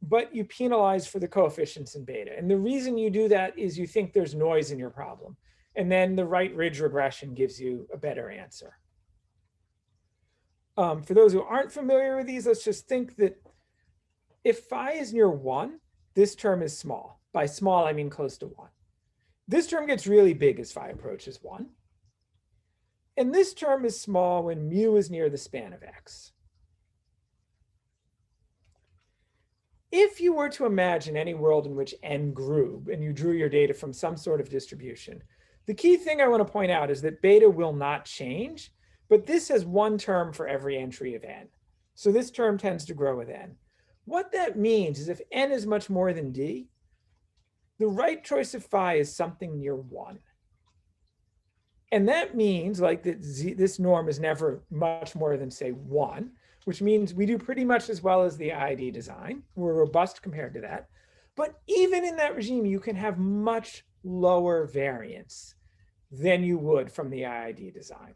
but you penalize for the coefficients in beta. And the reason you do that is you think there's noise in your problem. And then the right ridge regression gives you a better answer. For those who aren't familiar with these, let's just think that if phi is near 1, this term is small. By small, I mean close to 1. This term gets really big as phi approaches 1. And this term is small when mu is near the span of X. If you were to imagine any world in which n grew and you drew your data from some sort of distribution, the key thing I want to point out is that beta will not change, but this has one term for every entry of n. So this term tends to grow with n. What that means is if n is much more than d, the right choice of phi is something near 1. And that means like that this norm is never much more than, say, 1, which means we do pretty much as well as the IID design. We're robust compared to that. But even in that regime, you can have much lower variance than you would from the IID design.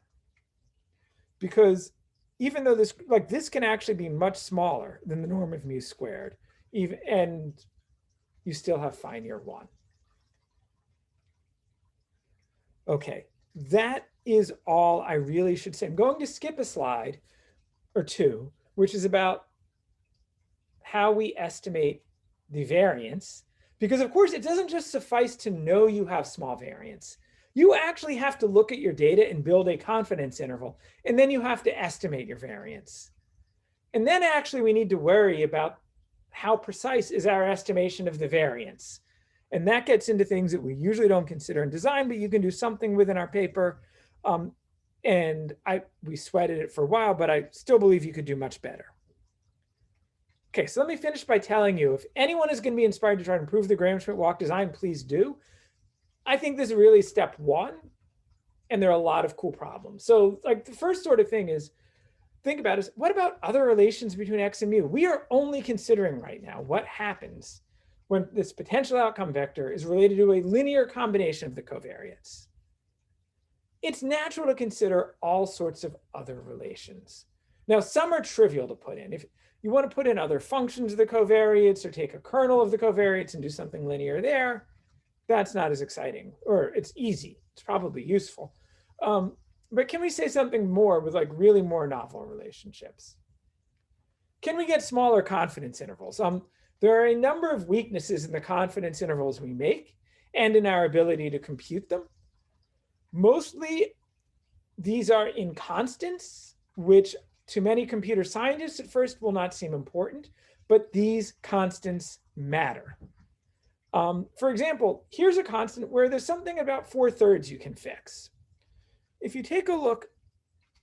Because even though this can actually be much smaller than the norm of mu squared, and you still have phi near 1. Okay, that is all I really should say. I'm going to skip a slide or two, which is about how we estimate the variance. Because of course, it doesn't just suffice to know you have small variance. You actually have to look at your data and build a confidence interval, and then you have to estimate your variance. And then actually we need to worry about how precise is our estimation of the variance. And that gets into things that we usually don't consider in design, but you can do something within our paper. And we sweated it for a while, but I still believe you could do much better. Okay, so let me finish by telling you, if anyone is going to be inspired to try to improve the Graham-Schmidt walk design, please do. I think this is really step one, and there are a lot of cool problems. So like the first sort of thing is, think about is, what about other relations between x and mu? We are only considering right now what happens when this potential outcome vector is related to a linear combination of the covariates. It's natural to consider all sorts of other relations. Now, some are trivial to put in. If you want to put in other functions of the covariates or take a kernel of the covariates and do something linear there, that's not as exciting, or it's easy. It's probably useful. But can we say something more with like really more novel relationships? Can we get smaller confidence intervals? There are a number of weaknesses in the confidence intervals we make and in our ability to compute them. Mostly, these are in constants, which to many computer scientists at first will not seem important, but these constants matter. For example, here's a constant where there's something about 4/3 you can fix. If you take a look,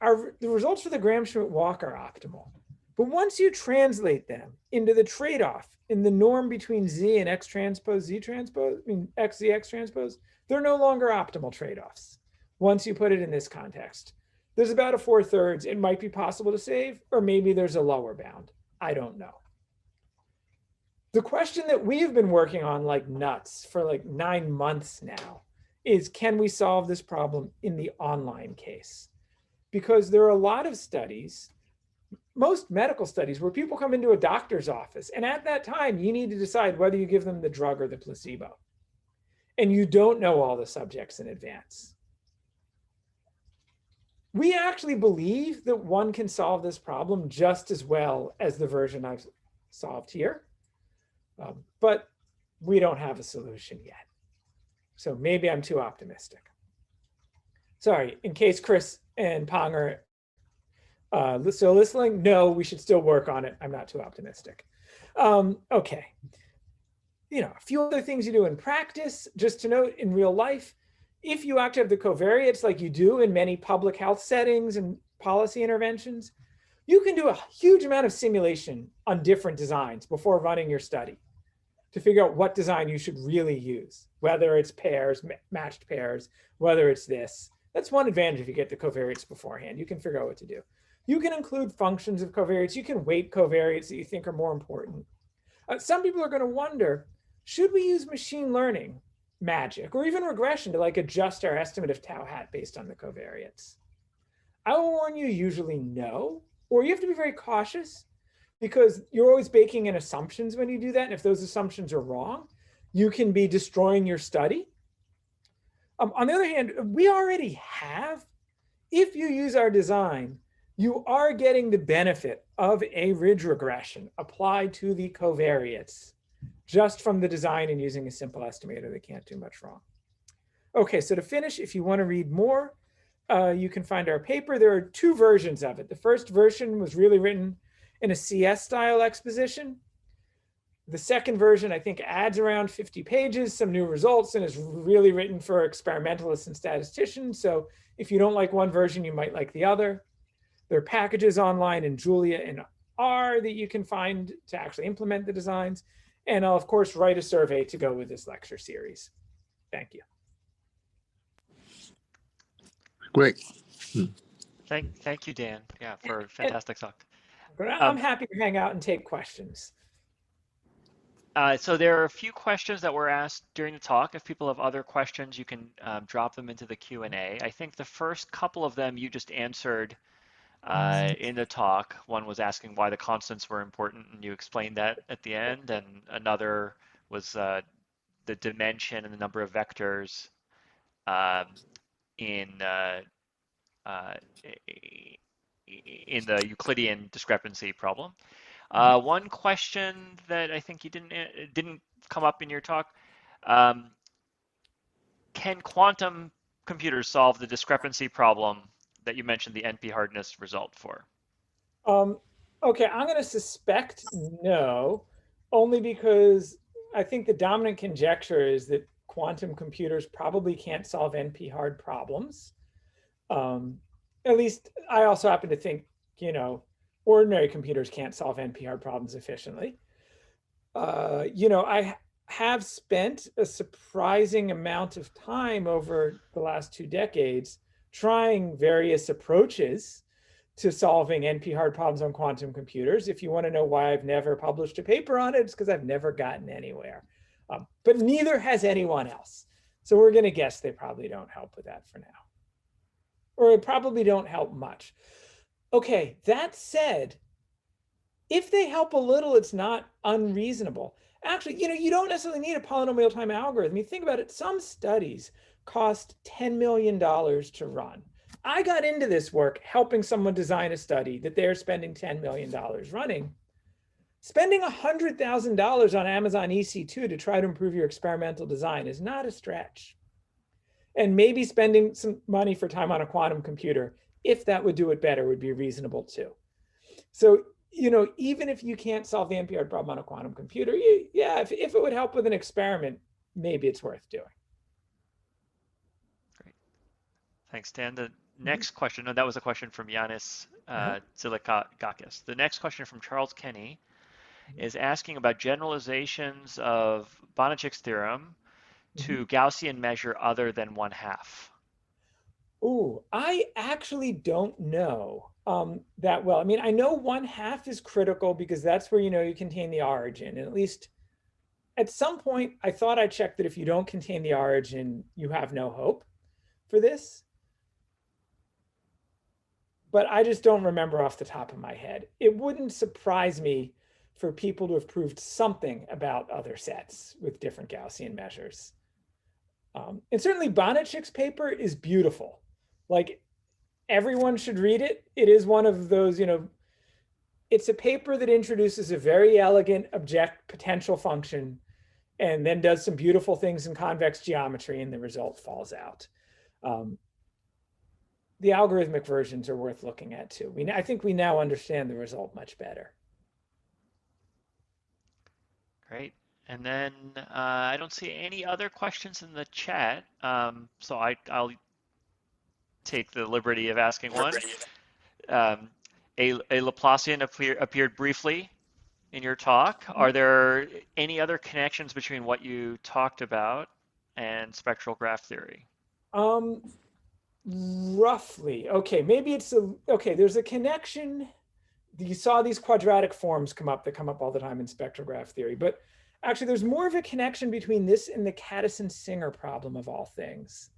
the results for the Graham-Schmidt walk are optimal. But once you translate them into the trade-off in the norm between z and x transpose z transpose, I mean x z x transpose, they're no longer optimal trade-offs. Once you put it in this context, there's about a 4/3. It might be possible to save, or maybe there's a lower bound. I don't know. The question that we've been working on like nuts for like 9 months now is, can we solve this problem in the online case? Because there are a lot of studies, most medical studies, where people come into a doctor's office, and at that time, you need to decide whether you give them the drug or the placebo. And you don't know all the subjects in advance. We actually believe that one can solve this problem just as well as the version I've solved here. But we don't have a solution yet. So maybe I'm too optimistic. Sorry, in case Chris and Pong are still listening, no, we should still work on it. I'm not too optimistic. Okay. A few other things you do in practice, just to note, in real life, if you actually have the covariates like you do in many public health settings and policy interventions, you can do a huge amount of simulation on different designs before running your study to figure out what design you should really use, whether it's pairs, matched pairs, whether it's this. That's one advantage if you get the covariates beforehand. You can figure out what to do. You can include functions of covariates. You can weight covariates that you think are more important. Some people are going to wonder, should we use machine learning magic or even regression to like adjust our estimate of tau hat based on the covariates? I will warn you, usually no, or you have to be very cautious because you're always baking in assumptions when you do that. And if those assumptions are wrong, you can be destroying your study. On the other hand, we already have, if you use our design, you are getting the benefit of a ridge regression applied to the covariates just from the design and using a simple estimator that can't do much wrong. Okay, so to finish, if you want to read more, you can find our paper. There are 2 versions of it. The first version was really written in a CS style exposition. The second version, I think, adds around 50 pages, some new results, and is really written for experimentalists and statisticians. So if you don't like one version, you might like the other. There are packages online in Julia and R that you can find to actually implement the designs. And I'll, of course, write a survey to go with this lecture series. Thank you. Great. Thank you, Dan. Yeah, for a fantastic talk. I'm happy to hang out and take questions. So there are a few questions that were asked during the talk. If people have other questions, you can drop them into the Q&A. I think the first couple of them you just answered in the talk. One was asking why the constants were important, and you explained that at the end. And another was the dimension and the number of vectors in the Euclidean discrepancy problem. One question that I think you didn't come up in your talk: can quantum computers solve the discrepancy problem that you mentioned the NP hardness result for? Okay, I'm going to suspect no, only because I think the dominant conjecture is that quantum computers probably can't solve NP hard problems. At least I also happen to think, ordinary computers can't solve NP hard problems efficiently. I have spent a surprising amount of time over the last 2 decades trying various approaches to solving NP hard problems on quantum computers. If you want to know why I've never published a paper on it, it's because I've never gotten anywhere. But neither has anyone else. So we're going to guess they probably don't help with that for now. Or probably don't help much. Okay, that said, if they help a little, it's not unreasonable. Actually, you don't necessarily need a polynomial time algorithm. You think about it, some studies cost $10 million to run. I got into this work helping someone design a study that they're spending $10 million running. Spending $100,000 on Amazon EC2 to try to improve your experimental design is not a stretch. And maybe spending some money for time on a quantum computer, if that would do it better, would be reasonable too. So, even if you can't solve the NP hard problem on a quantum computer, if it would help with an experiment, maybe it's worth doing. Great. Thanks, Dan. The next question, that was a question from Yanis Tsilikakis. The next question from Charles Kenny is asking about generalizations of Bonnechick's theorem to Gaussian measure other than 1/2. Oh, I actually don't know that well. I mean, I know 1/2 is critical because that's where you contain the origin. And at least at some point, I thought I checked that if you don't contain the origin, you have no hope for this. But I just don't remember off the top of my head. It wouldn't surprise me for people to have proved something about other sets with different Gaussian measures. And certainly Bonnechick's paper is beautiful. Like, everyone should read it. It is one of those, it's a paper that introduces a very elegant object potential function and then does some beautiful things in convex geometry, and the result falls out. The algorithmic versions are worth looking at too. I think we now understand the result much better. Great. And then I don't see any other questions in the chat, so I'll take the liberty of asking one. A Laplacian appeared briefly in your talk. Are there any other connections between what you talked about and spectral graph theory? Roughly. Okay, maybe it's okay, there's a connection. You saw these quadratic forms come up all the time in spectral graph theory, but actually there's more of a connection between this and the Cadison-Singer problem of all things.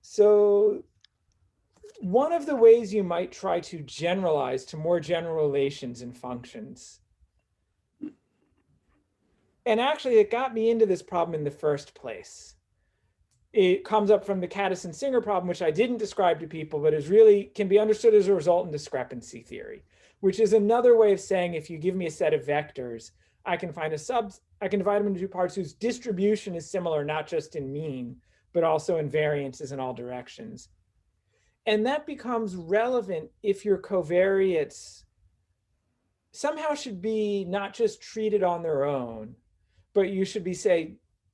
So one of the ways you might try to generalize to more general relations in functions, and actually it got me into this problem in the first place. It comes up from the Cadison-Singer problem, which I didn't describe to people, but can be understood as a result in discrepancy theory, which is another way of saying if you give me a set of vectors, I can divide them into 2 parts whose distribution is similar, not just in mean, but also in variances in all directions. And that becomes relevant if your covariates somehow should be not just treated on their own, but you should be,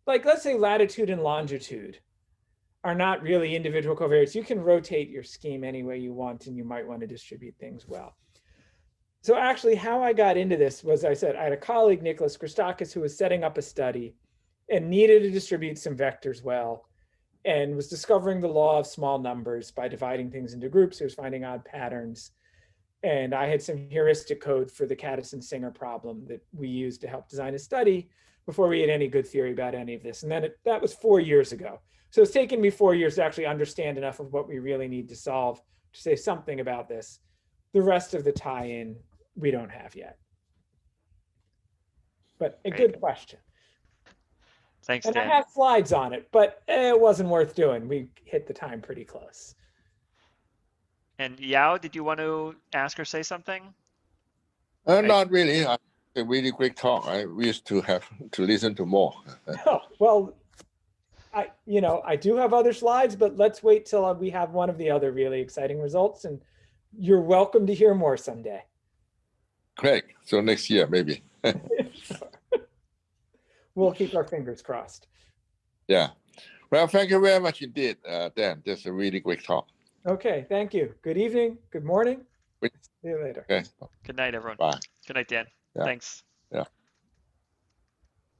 let's say latitude and longitude are not really individual covariates. You can rotate your scheme any way you want, and you might want to distribute things well. So actually how I got into this was, I had a colleague, Nicholas Christakis, who was setting up a study and needed to distribute some vectors well, and was discovering the law of small numbers by dividing things into groups. He was finding odd patterns. And I had some heuristic code for the Cadison-Singer problem that we used to help design a study before we had any good theory about any of this. And then that was 4 years ago. So it's taken me 4 years to actually understand enough of what we really need to solve to say something about this. The rest of the tie-in we don't have yet. But a good question. Thanks, and Dan. I have slides on it, but it wasn't worth doing. We hit the time pretty close. And Yao, did you want to ask or say something? Not really. A really great talk. I wish to have to listen to more. Oh, well, I do have other slides, but let's wait till we have one of the other really exciting results, and you're welcome to hear more someday. Great. So next year, maybe. We'll keep our fingers crossed. Yeah. Well, thank you very much indeed, Dan. That's a really great talk. Okay, thank you. Good evening, good morning. Good- See you later. Okay. Good night, everyone. Bye. Good night, Dan. Yeah. Thanks. Yeah.